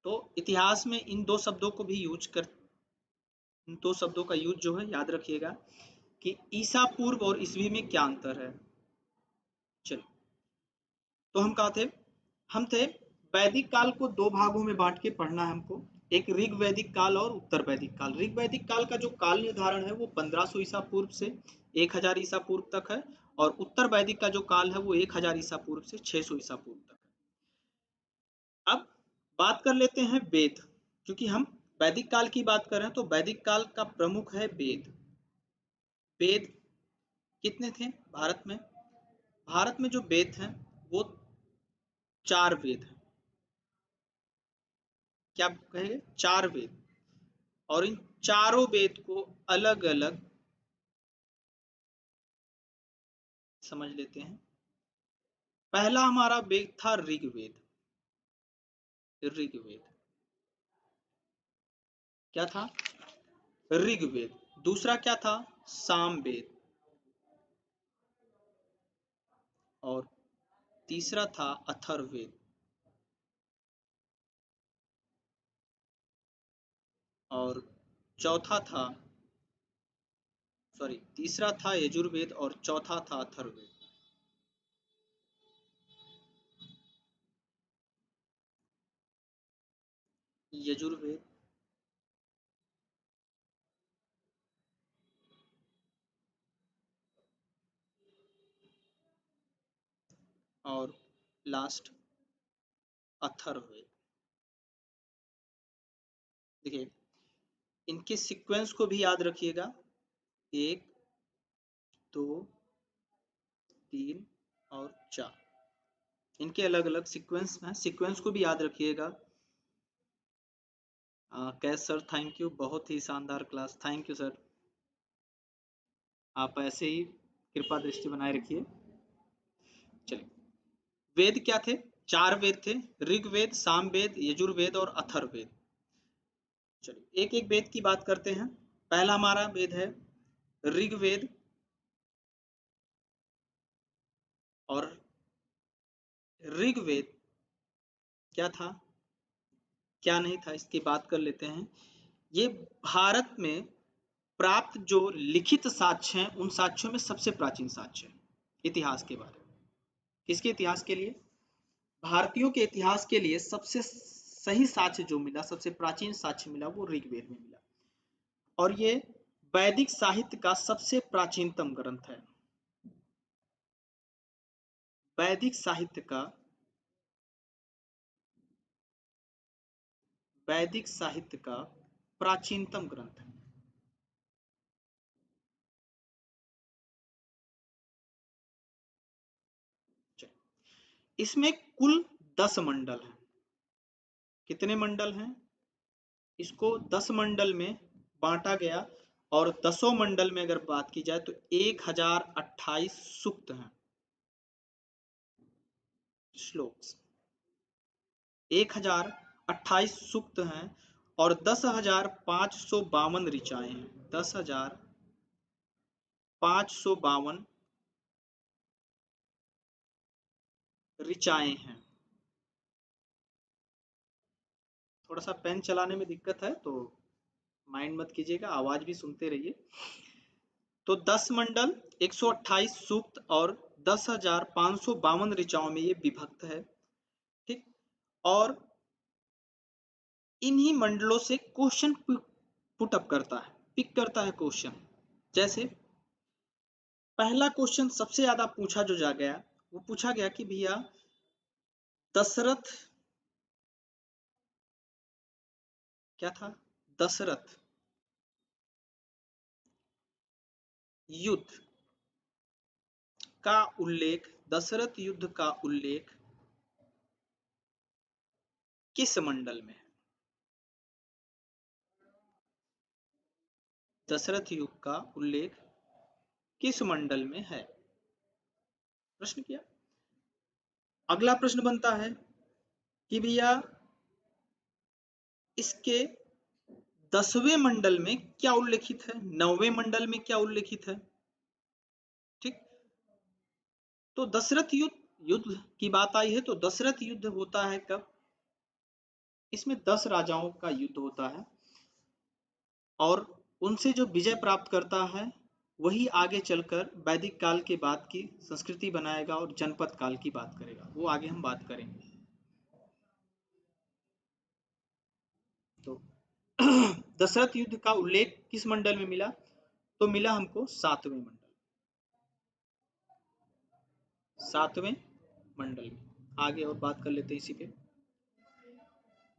तो इतिहास में इन दो शब्दों को भी यूज कर, इन दो शब्दों का यूज जो है याद रखिएगा कि ईसा पूर्व और ईसवी में क्या अंतर है। चलिए, तो हम कहा थे, हम थे वैदिक काल को दो भागों में बांट के पढ़ना है हमको। एक ऋग वैदिक काल और उत्तर वैदिक काल। ऋग वैदिक काल का जो काल निर्धारण है वो 1500 ईसा पूर्व से 1000 ईसा पूर्व तक है, और उत्तर वैदिक का जो काल है वो 1000 ईसा पूर्व से 600 ईसा पूर्व तक है। अब बात कर लेते हैं वेद, क्योंकि हम वैदिक काल की बात कर रहे हैं तो वैदिक काल का प्रमुख है वेद। वेद कितने थे भारत में? भारत में जो वेद हैं वो 4 वेद हैं। क्या कहेंगे? 4 वेद। और इन चारों वेद को अलग अलग समझ लेते हैं। पहला हमारा वेद था ऋग्वेद। ऋग्वेद क्या था? ऋग्वेद। दूसरा क्या था? सामवेद। और तीसरा था अथर्ववेद। और चौथा था, सॉरी, तीसरा था यजुर्वेद और चौथा था अथर्ववेद। यजुर्वेद, और लास्ट अथर्ववेद। देखिए, इनके सीक्वेंस को भी याद रखिएगा, 1 2 3 और 4। इनके अलग अलग सीक्वेंस हैं, सीक्वेंस को भी याद रखिएगा। कैश सर, थैंक यू, बहुत ही शानदार क्लास, थैंक यू सर। आप ऐसे ही कृपा दृष्टि बनाए रखिए। चलिए, वेद क्या थे? 4 वेद थे, ऋग्वेद, सामवेद, यजुर्वेद और अथर्ववेद। चलिए एक एक वेद की बात करते हैं। पहला हमारा वेद है ऋग्वेद, और ऋग्वेद क्या था क्या नहीं था इसकी बात कर लेते हैं। ये भारत में प्राप्त जो लिखित साक्ष्य हैं उन साक्ष्यों में सबसे प्राचीन साक्ष्य है इतिहास के बारे में। किसके इतिहास के लिए? भारतीयों के इतिहास के लिए सबसे सही साक्ष्य जो मिला, सबसे प्राचीन साक्ष्य मिला, वो ऋग्वेद में मिला। और ये वैदिक साहित्य का सबसे प्राचीनतम ग्रंथ है। वैदिक साहित्य का प्राचीनतम ग्रंथ है। इसमें कुल 10 मंडल हैं। कितने मंडल हैं? इसको 10 मंडल में बांटा गया, और 10 मंडल में अगर बात की जाए तो 1028 सूक्त हैं, श्लोक्स 1028 सूक्त हैं, और 10,552 ऋचाएं हैं। 10,552 ऋचाएं हैं। थोड़ा सा पेन चलाने में दिक्कत है तो माइंड मत कीजिएगा, आवाज भी सुनते रहिए। तो 10 मंडल, 128 सूक्त और 10,552 ऋचाओं में ये विभक्त है। ठीक, और इन्हीं मंडलों से क्वेश्चन पुट अप करता है, पिक करता है क्वेश्चन। जैसे पहला क्वेश्चन सबसे ज्यादा पूछा जो जा गया, वो पूछा गया कि भैया दशरथ क्या था? दशरथ युद्ध का उल्लेख, दशरथ युद्ध का उल्लेख किस मंडल में है? दशरथ युग का उल्लेख किस मंडल में है? प्रश्न किया। अगला प्रश्न बनता है कि भैया इसके 10वें मंडल में क्या उल्लेखित है, 9वें मंडल में क्या उल्लेखित है? ठीक, तो दशरथ युद्ध की बात आई है, तो दशरथ युद्ध होता है कब? इसमें 10 राजाओं का युद्ध होता है, और उनसे जो विजय प्राप्त करता है वही आगे चलकर वैदिक काल के बाद की संस्कृति बनाएगा और जनपद काल की बात करेगा। वो आगे हम बात करेंगे। तो दशरथ युद्ध का उल्लेख किस मंडल में मिला? तो मिला हमको 7वें मंडल, 7वें मंडल में। आगे और बात कर लेते हैं इसी पे।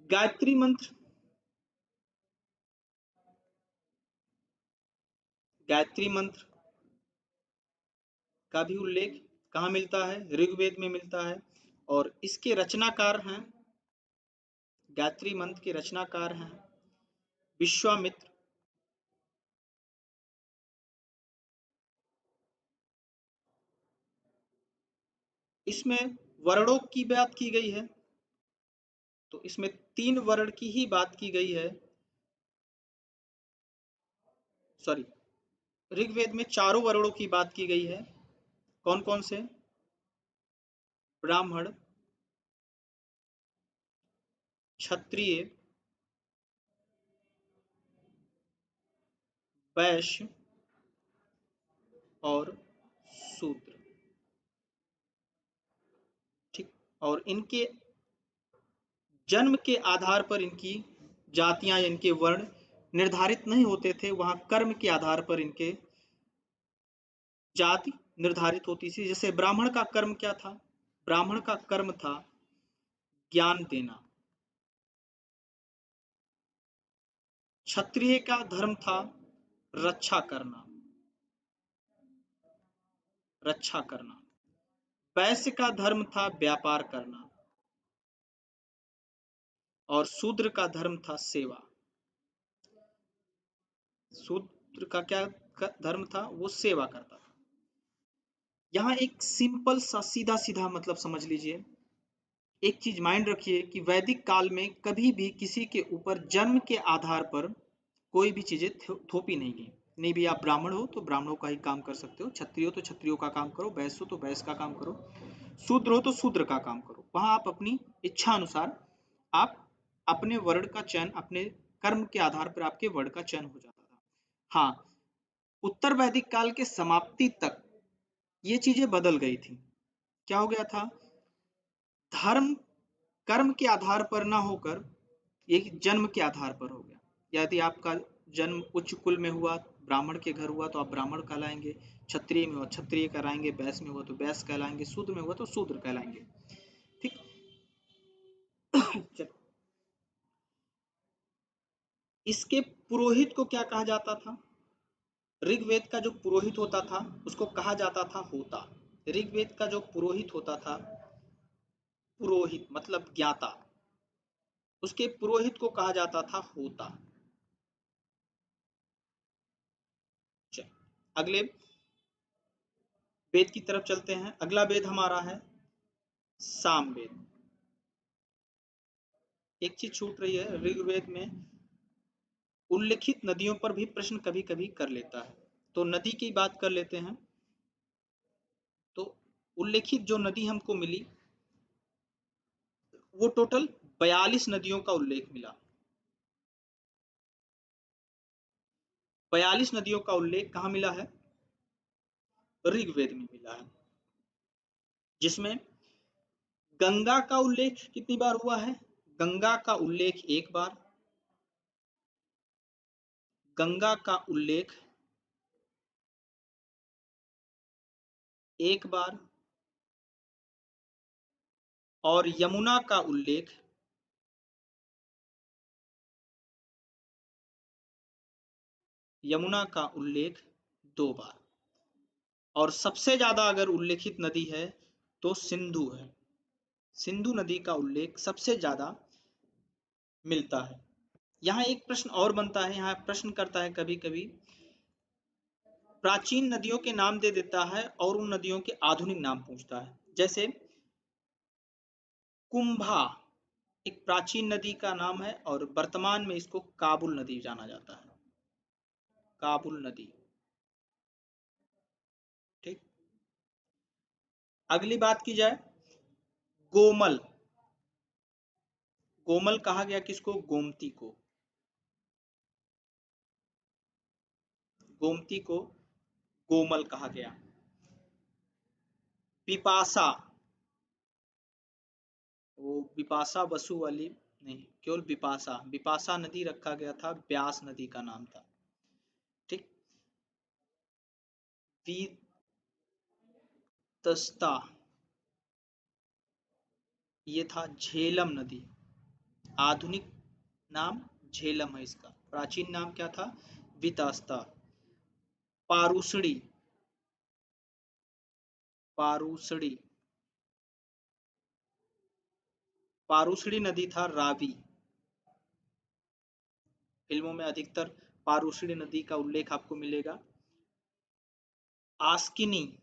गायत्री मंत्र, गायत्री मंत्र का भी उल्लेख कहाँ मिलता है? ऋग्वेद में मिलता है, और इसके रचनाकार हैं, गायत्री मंत्र के रचनाकार हैं विश्वामित्र। इसमें वर्णों की बात की गई है, तो इसमें 3 वर्ण की ही बात की गई है। सॉरी, ऋग्वेद में 4 वर्णों की बात की गई है। कौन कौन से? ब्राह्मण, क्षत्रिय, वैश्य और शूद्र। ठीक, और इनके जन्म के आधार पर इनकी जातियां, इनके वर्ण निर्धारित नहीं होते थे, वहां कर्म के आधार पर इनके जाति निर्धारित होती थी। जैसे ब्राह्मण का कर्म क्या था? ब्राह्मण का कर्म था ज्ञान देना। क्षत्रिय का धर्म था रक्षा करना, रक्षा करना। वैश्य का धर्म था व्यापार करना, और शूद्र का धर्म था सेवा। शूद्र का क्या धर्म था वो सेवा करता था। यहाँ एक सिंपल सा सीधा सीधा मतलब समझ लीजिए, एक चीज माइंड रखिए कि वैदिक काल में कभी भी किसी के ऊपर जन्म के आधार पर कोई भी चीजें थोपी नहीं गई। नहीं भी आप ब्राह्मण हो तो ब्राह्मणों का ही काम कर सकते हो, क्षत्रिय हो तो क्षत्रियों का काम करो, वैश्य हो तो वैश्य का काम करो, शूद्र हो तो शूद्र का काम करो। वहां आप अपनी इच्छा अनुसार आप अपने वर्ण का चयन, अपने कर्म के आधार पर आपके वर्ण का चयन हो जाता था। हाँ, उत्तर वैदिक काल के समाप्ति तक ये चीजें बदल गई थी। क्या हो गया था? धर्म कर्म के आधार पर ना होकर एक जन्म के आधार पर हो गया। यदि आपका जन्म उच्च कुल में हुआ, ब्राह्मण के घर हुआ तो आप ब्राह्मण कहलाएंगे, क्षत्रिय में हुआ क्षत्रिय कहलाएंगे, वैश्य में हुआ तो वैश्य कहलाएंगे, शूद्र में हुआ तो शूद्र कहलाएंगे। ठीक। इसके पुरोहित को क्या कहा जाता था? ऋग्वेद का जो पुरोहित होता था उसको कहा जाता था होता। ऋग्वेद का जो पुरोहित होता था, पुरोहित मतलब ज्ञाता, उसके पुरोहित को कहा जाता था होता। अगले वेद की तरफ चलते हैं। अगला वेद हमारा है सामवेद। एक चीज छूट रही है, ऋग्वेद में उल्लिखित नदियों पर भी प्रश्न कभी कभी कर लेता है, तो नदी की बात कर लेते हैं। तो उल्लिखित जो नदी हमको मिली वो टोटल 42 नदियों का उल्लेख मिला। 42 नदियों का उल्लेख कहाँ मिला है? ऋग्वेद में मिला है, जिसमें गंगा का उल्लेख कितनी बार हुआ है? गंगा का उल्लेख एक बार, गंगा का उल्लेख एक बार, और यमुना का उल्लेख दो बार। और सबसे ज्यादा अगर उल्लेखित नदी है तो सिंधु है। सिंधु नदी का उल्लेख सबसे ज्यादा मिलता है। यहाँ एक प्रश्न और बनता है, यहाँ प्रश्न करता है कभी कभी, प्राचीन नदियों के नाम दे देता है और उन नदियों के आधुनिक नाम पूछता है। जैसे कुंभा एक प्राचीन नदी का नाम है और वर्तमान में इसको काबुल नदी जाना जाता है, काबुल नदी। ठीक। अगली बात की जाए, गोमल। गोमल कहा गया किसको? गोमती को। गोमती को गोमल कहा गया। पिपासा, वो बिपाशा बसु वाली नहीं, केवल बिपाशा, बिपाशा नदी रखा गया था, ब्यास नदी का नाम था। ठीक। वितस्ता, ये था झेलम नदी। आधुनिक नाम झेलम है इसका, प्राचीन नाम क्या था? वितस्ता। पारूसड़ी, पारूसड़ी, पारूसड़ी नदी था रावी। फिल्मों में अधिकतर पारूसड़ी नदी का उल्लेख आपको मिलेगा। आस्किनी,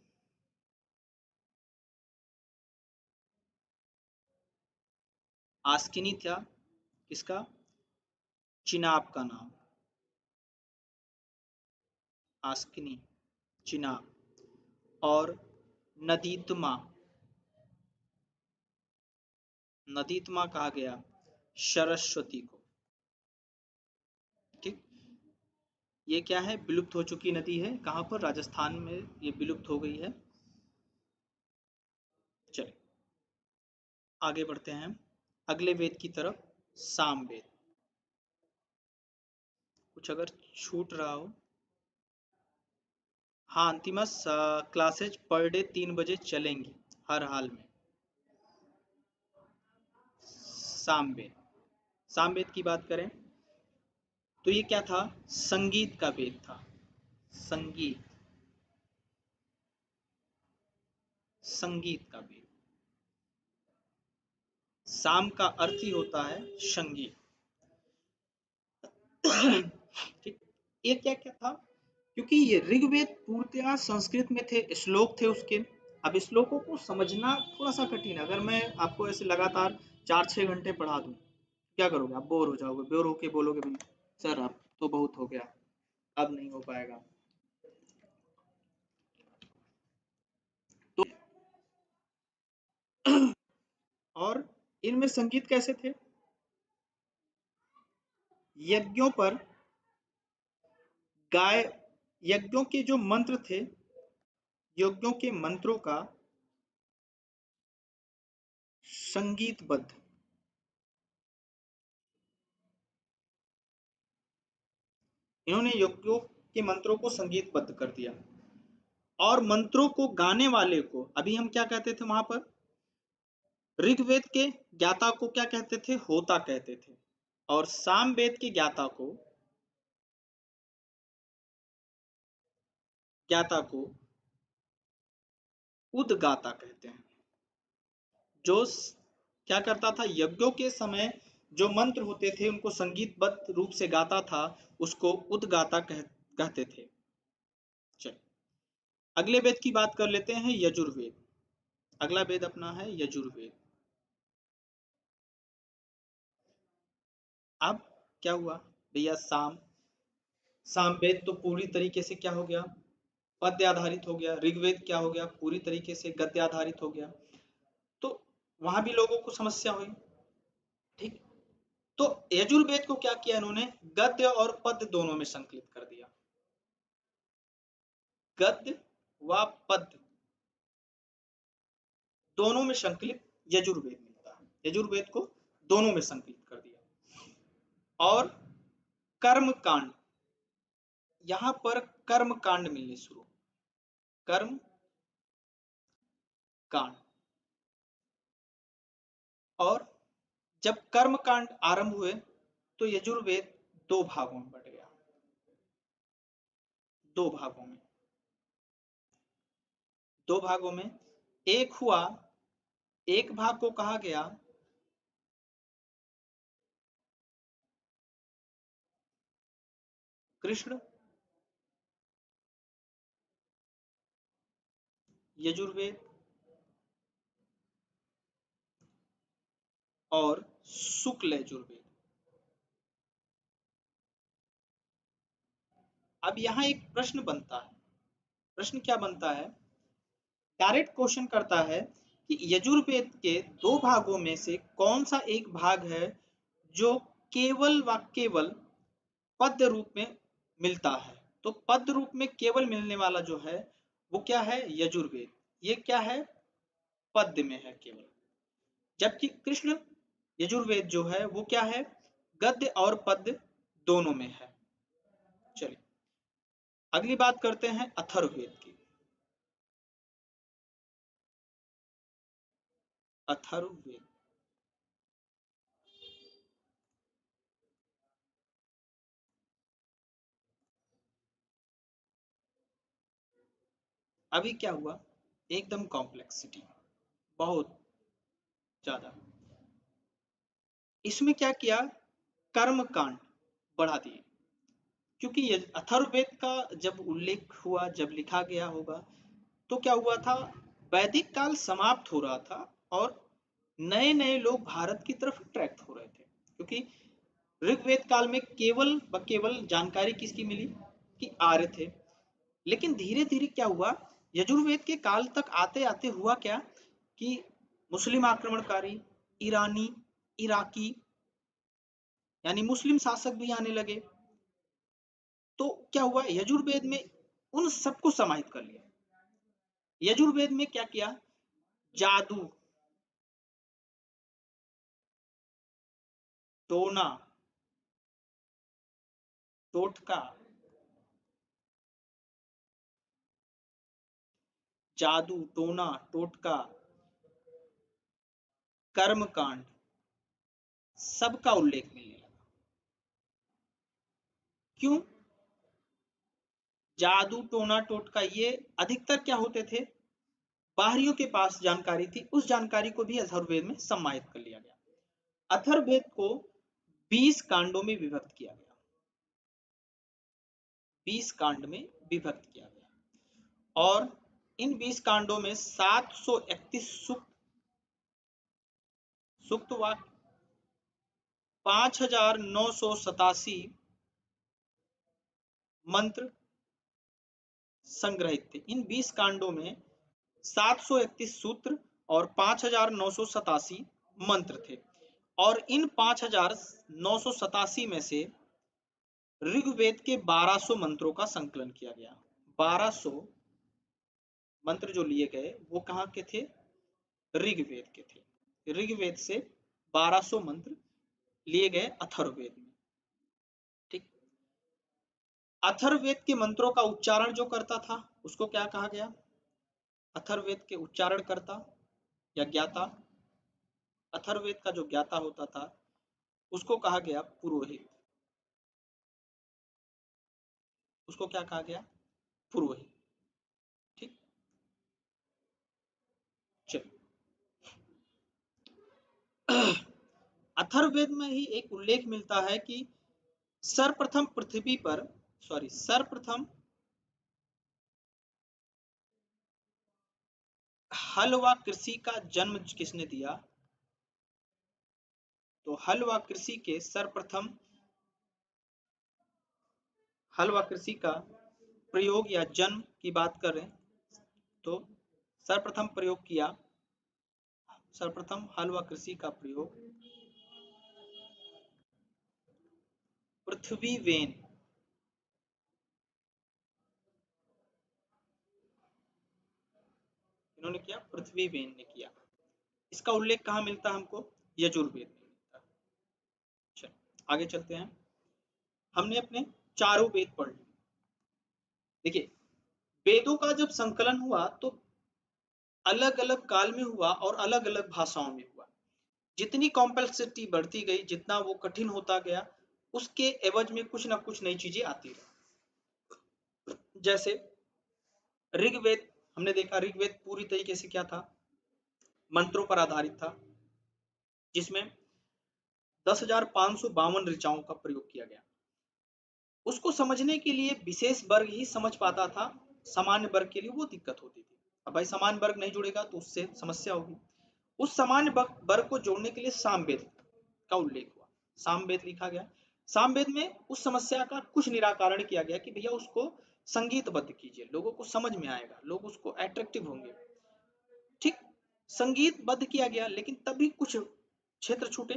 आस्किनी था किसका? चिनाब का नाम, आस्किनी, चिनाब। और नदीतमा, नदीतमा कहा गया सरस्वती को। ठीक। ये क्या है? विलुप्त हो चुकी नदी है। कहां पर? राजस्थान में ये विलुप्त हो गई है। चलिए आगे बढ़ते हैं अगले वेद की तरफ, सामवेद। कुछ अगर छूट रहा हो। हाँ अंतिमा, क्लासेज पर डे 3 बजे चलेंगी हर हाल में। सामवेद, सामवेद की बात करें तो ये क्या था? संगीत का वेद था। संगीत, संगीत का वेद। साम का अर्थ ही होता है संगीत। ठीक। ये क्या क्या था? क्योंकि ये ऋग्वेद पूर्णतः संस्कृत में थे, श्लोक थे उसके। अब श्लोकों को समझना थोड़ा सा कठिन है। अगर मैं आपको ऐसे लगातार 4-6 घंटे पढ़ा दूं, क्या करोगे आप? बोर हो जाओगे, बोर होके बोलोगे भाई सर अब तो बहुत हो गया, अब नहीं हो पाएगा। तो और इनमें संगीत कैसे थे? यज्ञों पर गाय, यज्ञों के जो मंत्र थे, यज्ञों के मंत्रों का संगीतबद्ध, इन्होंने यज्ञों के मंत्रों को संगीतबद्ध कर दिया। और मंत्रों को गाने वाले को अभी हम क्या कहते थे वहां पर? ऋग्वेद के ज्ञाता को क्या कहते थे? होता कहते थे। और सामवेद के ज्ञाता को उदगाता कहते हैं। जो क्या करता था? यज्ञों के समय जो मंत्र होते थे उनको संगीतबद्ध रूप से गाता था, उसको उदगाता कहते थे। चलिए अगले वेद की बात कर लेते हैं, यजुर्वेद। अगला वेद अपना है यजुर्वेद। अब क्या हुआ भैया? सामवेद तो पूरी तरीके से क्या हो गया? पद्य आधारित हो गया। ऋग्वेद क्या हो गया? पूरी तरीके से गद्य आधारित हो गया। तो वहां भी लोगों को समस्या हुई, ठीक। तो यजुर्वेद को क्या किया इन्होंने? गद्य और पद्य दोनों में संकलित कर दिया। गद्य व पद्य दोनों में संकलित यजुर्वेद मिलता है। यजुर्वेद को दोनों में संकलित कर दिया। और कर्म कांड, यहां पर कर्म कांड मिलने शुरू। कर्म कांड, और जब कर्म कांड आरंभ हुए तो यजुर्वेद दो भागों में बट गया। दो भागों में, दो भागों में एक हुआ, एक भाग को कहा गया कृष्ण यजुर्वेद और शुक्ल यजुर्वेद। अब यहां एक प्रश्न बनता है। प्रश्न क्या बनता है? डायरेक्ट क्वेश्चन करता है कि यजुर्वेद के दो भागों में से कौन सा एक भाग है जो केवल व केवल पद्य रूप में मिलता है? तो पद्य रूप में केवल मिलने वाला जो है वो क्या है? यजुर्वेद। ये क्या है? पद्य में है केवल। जबकि कृष्ण यजुर्वेद जो है वो क्या है? गद्य और पद्य दोनों में है। चलिए अगली बात करते हैं अथर्ववेद की। अथर्ववेद, अभी क्या हुआ? एकदम कॉम्प्लेक्सिटी बहुत ज्यादा। इसमें क्या किया? कर्म कांड बढ़ा दिए। क्योंकि अथर्ववेद का जब उल्लेख हुआ, जब लिखा गया होगा, तो क्या हुआ था? वैदिक काल समाप्त हो रहा था और नए नए लोग भारत की तरफ अट्रैक्ट हो रहे थे। क्योंकि ऋग्वेद काल में केवल व केवल जानकारी किसकी मिली? कि आर्य थे। लेकिन धीरे धीरे क्या हुआ? यजुर्वेद के काल तक आते आते हुआ क्या कि मुस्लिम आक्रमणकारी, ईरानी, इराकी यानी मुस्लिम शासक भी आने लगे। तो क्या हुआ? यजुर्वेद में उन सबको समाहित कर लिया। यजुर्वेद में क्या किया? जादू, टोना, टोटका, जादू, टोना, टोटका, कर्मकांड, सबका उल्लेख मिलने लगा। क्यों? जादू, टोना, टोटका ये अधिकतर क्या होते थे? बाहरियों के पास जानकारी थी। उस जानकारी को भी अथर्ववेद में सम्मानित कर लिया गया। अथर्ववेद को 20 कांडों में विभक्त किया गया। 20 कांड में विभक्त किया गया और इन 20 कांडों में 731 सूक्त व 5987 मंत्र संग्रहित थे। इन 20 कांडों में 731 सूत्र और 5987 मंत्र थे और इन 5987 में से ऋग्वेद के 1200 मंत्रों का संकलन किया गया। 1200 मंत्र जो लिए गए वो कहाँ के थे? ऋग्वेद के थे। ऋग्वेद से 1200 मंत्र लिए गए अथर्ववेद में। ठीक, अथर्ववेद के मंत्रों का उच्चारण जो करता था उसको क्या कहा गया? अथर्ववेद के उच्चारण करता या ज्ञाता, अथर्ववेद का जो ज्ञाता होता था उसको कहा गया पुरोहित। उसको क्या कहा गया? पुरोहित। ठीक, चलो अथर्ववेद में ही एक उल्लेख मिलता है कि सर्वप्रथम पृथ्वी पर सर्वप्रथम हल व कृषि का जन्म किसने दिया? तो हल व कृषि के सर्वप्रथम हल व कृषि का प्रयोग या जन्म की बात करें तो सर्वप्रथम प्रयोग किया, सर्वप्रथम हल व कृषि का प्रयोग पृथ्वीवेन इन्होंने किया, पृथ्वीवेन ने किया। इसका उल्लेख कहाँ मिलता है हमको? यजुर्वेद में मिलता है। चलो आगे चलते हैं। हमने अपने चारों वेद पढ़ लिए। देखिए वेदों का जब संकलन हुआ तो अलग अलग काल में हुआ और अलग अलग भाषाओं में हुआ। जितनी कॉम्प्लेक्सिटी बढ़ती गई, जितना वो कठिन होता गया, उसके एवज में कुछ ना कुछ नई चीजें आती रही। जैसे ऋग्वेद हमने देखा, ऋग्वेद पूरी तरीके से क्या था? मंत्रों पर आधारित था, जिसमें 10,552 ऋचाओं का प्रयोग किया गया। उसको समझने के लिए विशेष वर्ग ही समझ पाता था, सामान्य वर्ग के लिए वो दिक्कत होती थी। अब भाई सामान्य वर्ग नहीं जुड़ेगा तो उससे समस्या होगी। उस सामान्य वर्ग को जोड़ने के लिए सामवेद का उल्लेख हुआ, सामवेद लिखा गया। सामवेद में उस समस्या का कुछ निराकरण किया गया कि भैया उसको संगीतबद्ध कीजिए, लोगों को समझ में आएगा, लोग उसको अट्रैक्टिव होंगे। ठीक, संगीतबद्ध किया गया, लेकिन तभी कुछ क्षेत्र छूटे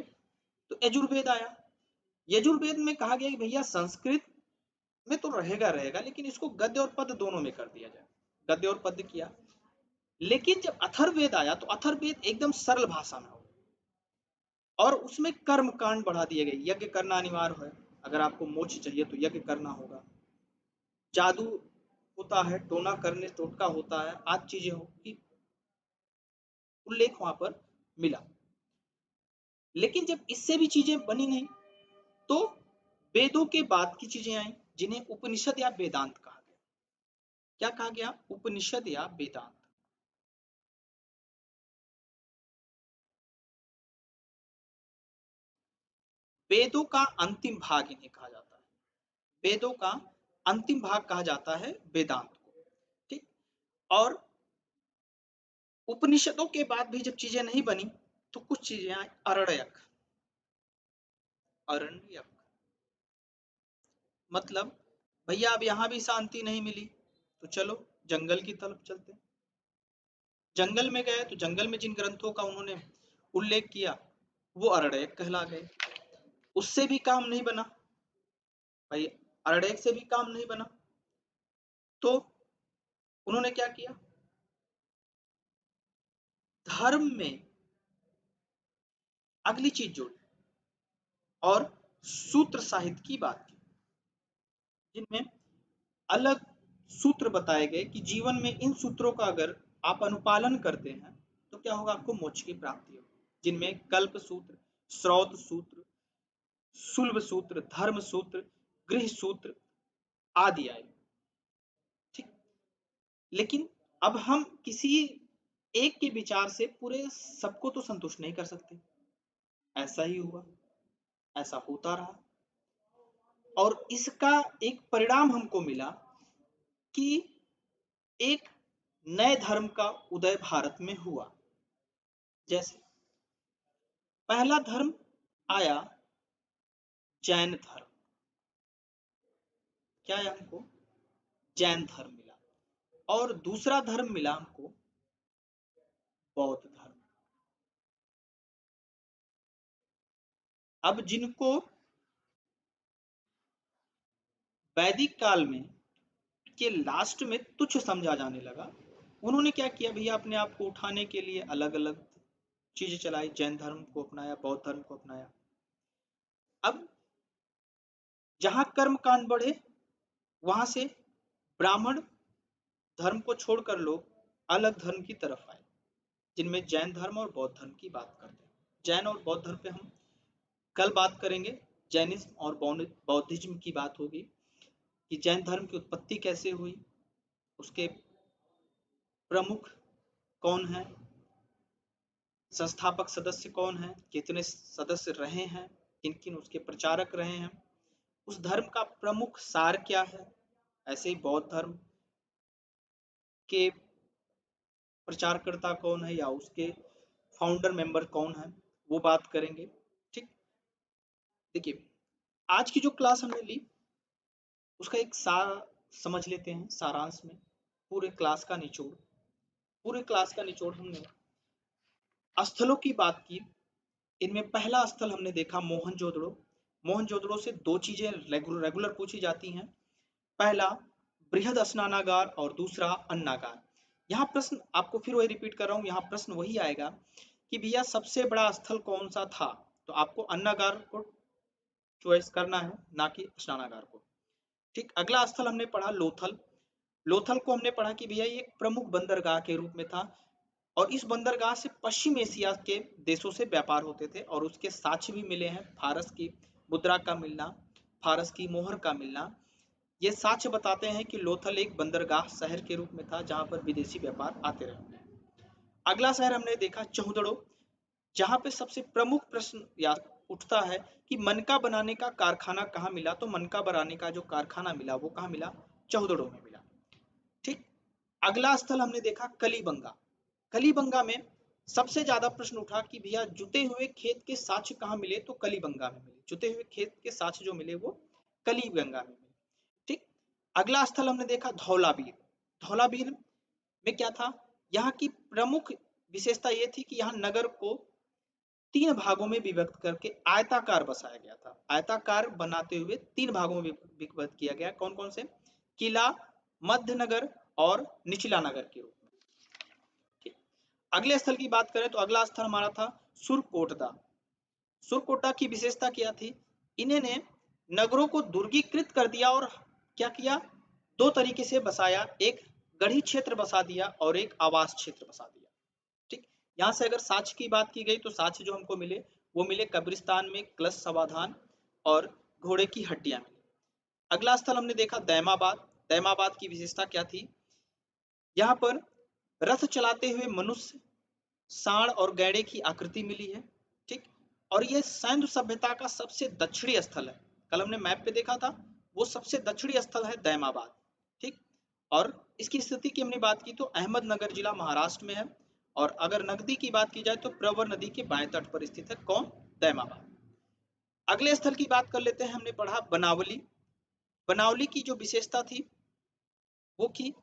तो यजुर्वेद आया। यजुर्वेद में कहा गया कि भैया संस्कृत में तो रहेगा, लेकिन इसको गद्य और पद्य दोनों में कर दिया जाए। गद्य और पद्य किया। लेकिन जब अथर्ववेद आया तो अथर्ववेद एकदम सरल भाषा में हो और उसमें कर्म कांड बढ़ा दिए गए। यज्ञ करना अनिवार्य है, अगर आपको मोक्ष चाहिए तो यज्ञ करना होगा। जादू होता है, टोना करने टोटका होता है, आज चीजें हो कि उल्लेख वहां पर मिला। लेकिन जब इससे भी चीजें बनी नहीं तो वेदों के बाद की चीजें आई, जिन्हें उपनिषद या वेदांत कहा गया। क्या कहा गया? उपनिषद या वेदांत। वेदों का अंतिम भाग इन्हें कहा जाता है। वेदों का अंतिम भाग कहा जाता है वेदांत को। ठीक, और उपनिषदों के बाद भी जब चीजें नहीं बनी तो कुछ चीजें आई। अरण्यक, अरण्यक मतलब भैया अब यहां भी शांति नहीं मिली तो चलो जंगल की तरफ चलते। जंगल में गए तो जंगल में जिन ग्रंथों का उन्होंने उल्लेख किया वो अरण्यक कहला गए। उससे भी काम नहीं बना भाई, अरण्यक से भी काम नहीं बना तो उन्होंने क्या किया? धर्म में अगली चीज जोड़ी और सूत्र साहित्य की बात की, जिनमें अलग सूत्र बताए गए कि जीवन में इन सूत्रों का अगर आप अनुपालन करते हैं तो क्या होगा? आपको मोक्ष की प्राप्ति होगी। जिनमें कल्प सूत्र, श्रौत सूत्र, सुलभ सूत्र, धर्म सूत्र, गृह सूत्र आदि आए। ठीक, लेकिन अब हम किसी एक के विचार से पूरे सबको तो संतुष्ट नहीं कर सकते। ऐसा ही हुआ, ऐसा होता रहा। और इसका एक परिणाम हमको मिला कि एक नए धर्म का उदय भारत में हुआ। जैसे पहला धर्म आया जैन धर्म। क्या है हमको? जैन धर्म मिला। और दूसरा धर्म मिला हमको बौद्ध धर्म। अब जिनको वैदिक काल में के लास्ट में तुच्छ समझा जाने लगा, उन्होंने क्या किया भैया, अपने आप को उठाने के लिए अलग अलग चीजें चलाई। जैन धर्म को अपनाया, बौद्ध धर्म को अपनाया। अब जहां कर्म कांड बढ़े वहां से ब्राह्मण धर्म को छोड़कर लोग अलग धर्म की तरफ आए, जिनमें जैन धर्म और बौद्ध धर्म की बात करते हैं। जैन और बौद्ध धर्म पे हम कल बात करेंगे। जैनिज्म और बौद्धिज्म की बात होगी कि जैन धर्म की उत्पत्ति कैसे हुई, उसके प्रमुख कौन है, संस्थापक सदस्य कौन है, कितने सदस्य रहे हैं, किन किन उसके प्रचारक रहे हैं, उस धर्म का प्रमुख सार क्या है। ऐसे ही बौद्ध धर्म के प्रचारकर्ता कौन है या उसके फाउंडर मेंबर कौन है, वो बात करेंगे। ठीक, देखिए आज की जो क्लास हमने ली उसका एक सार समझ लेते हैं सारांश में। पूरे क्लास का निचोड़ हमने स्थलों की बात की। इनमें पहला स्थल हमने देखा मोहनजोदड़ो। मोहनजोदड़ो से दो चीजें रेगुलर पूछी जाती हैं। पहला बृहद स्नानागार और दूसरा अन्नागार। यहाँ प्रश्न आपको फिर वही रिपीट कर रहा हूँ, यहाँ प्रश्न वही आएगा कि भैया सबसे बड़ा स्थल कौन सा था, तो आपको अन्नागार को चॉइस करना है, ना कि स्नानागार को। ठीक, अगला स्थल हमने पढ़ा लोथल। लोथल को हमने पढ़ा कि भैया ये एक प्रमुख बंदरगाह के रूप में था और इस बंदरगाह से पश्चिम एशिया के देशों से व्यापार होते थे और उसके साक्ष्य भी मिले हैं। फारस की मुद्रा का मिलना, फारस की मोहर का मिलना, ये साक्ष्य बताते हैं कि लोथल एक बंदरगाह शहर के रूप में था जहां पर विदेशी व्यापार आते रहे। अगला शहर हमने देखा चौहदड़ो, जहां पे सबसे प्रमुख प्रश्न या उठता है कि मनका बनाने का कारखाना कहाँ मिला, तो मनका बनाने का जो कारखाना मिला वो कहाँ मिला, चौहदड़ो में मिला। ठीक, अगला स्थल हमने देखा कलीबंगा। कलीबंगा में सबसे ज्यादा प्रश्न उठा कि भैया जुते हुए खेत के साक्ष्य कहाँ मिले, तो कलीबंगा में मिले। जुते हुए खेत के साक्ष्य जो मिले वो कलीबंगा में मिले। ठीक, अगला स्थल हमने देखा धौलावीर। धौलावीर में क्या था, यहाँ की प्रमुख विशेषता ये थी कि यहाँ नगर को 3 भागों में विभक्त करके आयताकार बसाया गया था। आयताकार बनाते हुए 3 भागों में विभक्त किया गया। कौन कौन से? किला, मध्य नगर और निचला नगर के रूप में। ठीक, अगले स्थल की बात करें तो अगला स्थल हमारा था सुरकोटदा। सुरकोटा की विशेषता क्या थी, इन्होंने नगरों को दुर्गीकृत कर दिया और क्या किया, 2 तरीके से बसाया, एक गढ़ी क्षेत्र बसा दिया और एक आवास क्षेत्र बसा दिया। ठीक, यहाँ से अगर साक्ष्य की बात की गई तो साक्ष्य जो हमको मिले वो मिले कब्रिस्तान में कलश समाधान और घोड़े की हड्डियां मिली। अगला स्थल हमने देखा दैमाबाद। दैमाबाद की विशेषता क्या थी, यहाँ पर रथ चलाते हुए मनुष्य, सांड और गैड़े की आकृति मिली है। ठीक, और ये सैन्य सभ्यता का सबसे दक्षिणी स्थल है। कल हमने मैप पे देखा था, वो सबसे दक्षिणी स्थल है दैमाबाद। ठीक, और इसकी स्थिति की हमने बात की तो अहमदनगर जिला महाराष्ट्र में है और अगर नगदी की बात की जाए तो प्रवर नदी के बाएं तट पर स्थित है। कौन? दैमाबाद। अगले स्थल की बात कर लेते हैं। हमने पढ़ा बनावली। बनावली की जो विशेषता थी वो की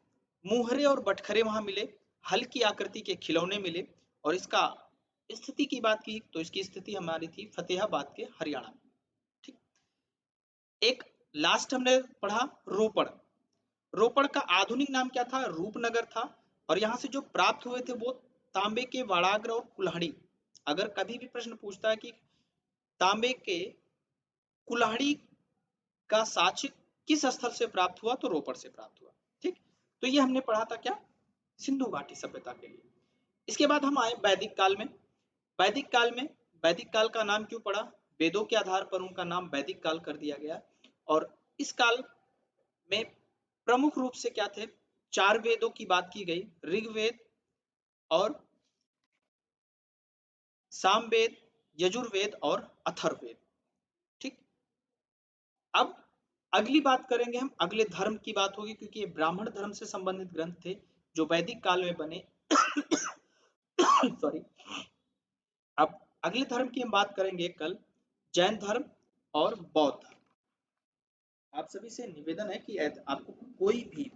मुहरे और बटखरे वहां मिले, हल की आकृति के खिलौने मिले और इसका स्थिति की बात की तो इसकी स्थिति हमारी थी फतेहाबाद के हरियाणा में। ठीक, एक लास्ट हमने पढ़ा रोपड़। रोपड़ का आधुनिक नाम क्या था, रूपनगर था और यहाँ से जो प्राप्त हुए थे वो तांबे के वाड़ाग्र और कुल्हाड़ी। अगर कभी भी प्रश्न पूछता है कि तांबे के कुल्हाड़ी का साक्ष्य किस स्थल से प्राप्त हुआ, तो रोपड़ से प्राप्त हुआ। ठीक, तो ये हमने पढ़ा था क्या, सिंधु घाटी सभ्यता के लिए। इसके बाद हम आए वैदिक काल में। वैदिक काल में वैदिक काल का नाम क्यों पड़ा, वेदों के आधार पर उनका नाम वैदिक काल कर दिया गया। और इस काल में प्रमुख रूप से क्या थे, 4 वेदों की बात की गई, ऋग्वेद और सामवेद, यजुर्वेद और अथर्ववेद। ठीक, अब अगली बात करेंगे हम, अगले धर्म की बात होगी, क्योंकि ये ब्राह्मण धर्म से संबंधित ग्रंथ थे जो वैदिक काल में बने। सॉरी। अब अगले धर्म की हम बात करेंगे कल, जैन धर्म और बौद्ध धर्म। आप सभी से निवेदन है कि आपको कोई भी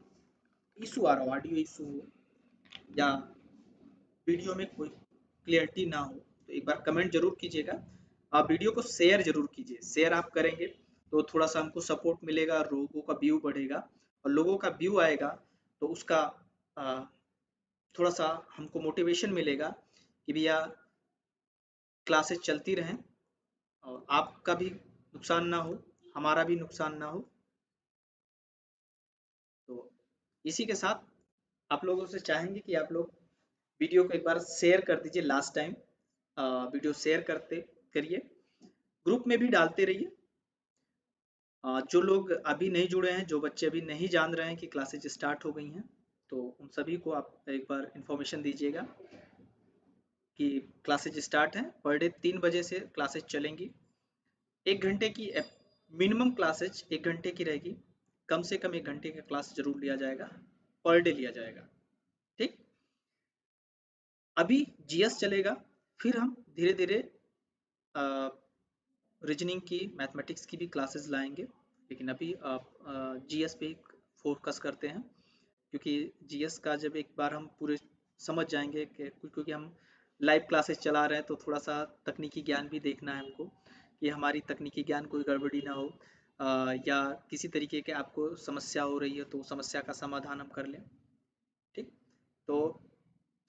इशू आ रहा हो, ऑडियो इशू हो या वीडियो में कोई क्लियरिटी ना हो, तो एक बार कमेंट जरूर कीजिएगा। आप वीडियो को शेयर जरूर कीजिए, शेयर आप करेंगे तो थोड़ा सा हमको सपोर्ट मिलेगा, लोगों का व्यू बढ़ेगा, और लोगों का व्यू आएगा तो उसका आ, थोड़ा सा हमको मोटिवेशन मिलेगा कि भैया क्लासेस चलती रहें और आपका भी नुकसान ना हो, हमारा भी नुकसान ना हो। तो इसी के साथ आप लोगों से चाहेंगे कि आप लोग वीडियो को एक बार शेयर कर दीजिए। लास्ट टाइम वीडियो शेयर करते करिए, ग्रुप में भी डालते रहिए। जो लोग अभी नहीं जुड़े हैं, जो बच्चे अभी नहीं जान रहे हैं कि क्लासेज स्टार्ट हो गई हैं, तो उन सभी को आप एक बार इन्फॉर्मेशन दीजिएगा कि क्लासेज स्टार्ट हैं। पर डे 3 बजे से क्लासेज चलेंगी। 1 घंटे की मिनिमम क्लासेज 1 घंटे की रहेगी, कम से कम 1 घंटे का क्लास जरूर लिया जाएगा, पर डे लिया जाएगा। ठीक, अभी जीएस चलेगा, फिर हम धीरे धीरे रीजनिंग की, मैथमेटिक्स की भी क्लासेस लाएंगे, लेकिन अभी आप जीएस पे फोकस करते हैं, क्योंकि जीएस का जब एक बार हम पूरे समझ जाएंगे कि, क्योंकि हम लाइव क्लासेस चला रहे हैं, तो थोड़ा सा तकनीकी ज्ञान भी देखना है हमको कि हमारी तकनीकी ज्ञान कोई गड़बड़ी ना हो, या किसी तरीके के आपको समस्या हो रही है तो समस्या का समाधान हम कर लें। ठीक, तो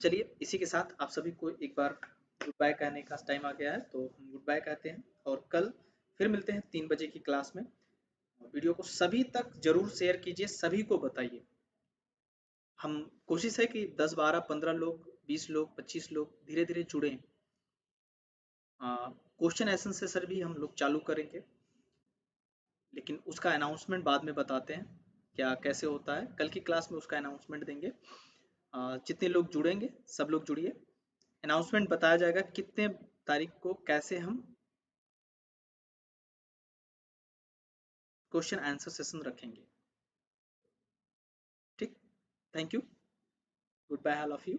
चलिए इसी के साथ आप सभी को एक बार गुड बाय कहने का टाइम आ गया है, तो हम गुड बाय कहते हैं और कल फिर मिलते हैं 3 बजे की क्लास में। वीडियो को सभी तक जरूर शेयर कीजिए, सभी को बताइए। हम कोशिश है कि 10 12 15 लोग, 20 लोग, 25 लोग धीरे धीरे जुड़े। क्वेश्चन एसेंसर भी हम लोग चालू करेंगे, लेकिन उसका अनाउंसमेंट बाद में बताते हैं क्या कैसे होता है। कल की क्लास में उसका अनाउंसमेंट देंगे। जितने लोग जुड़ेंगे सब लोग जुड़िए, अनाउंसमेंट बताया जाएगा कितने तारीख को कैसे हम क्वेश्चन आंसर सेशन रखेंगे। ठीक, thank you, good bye all of you.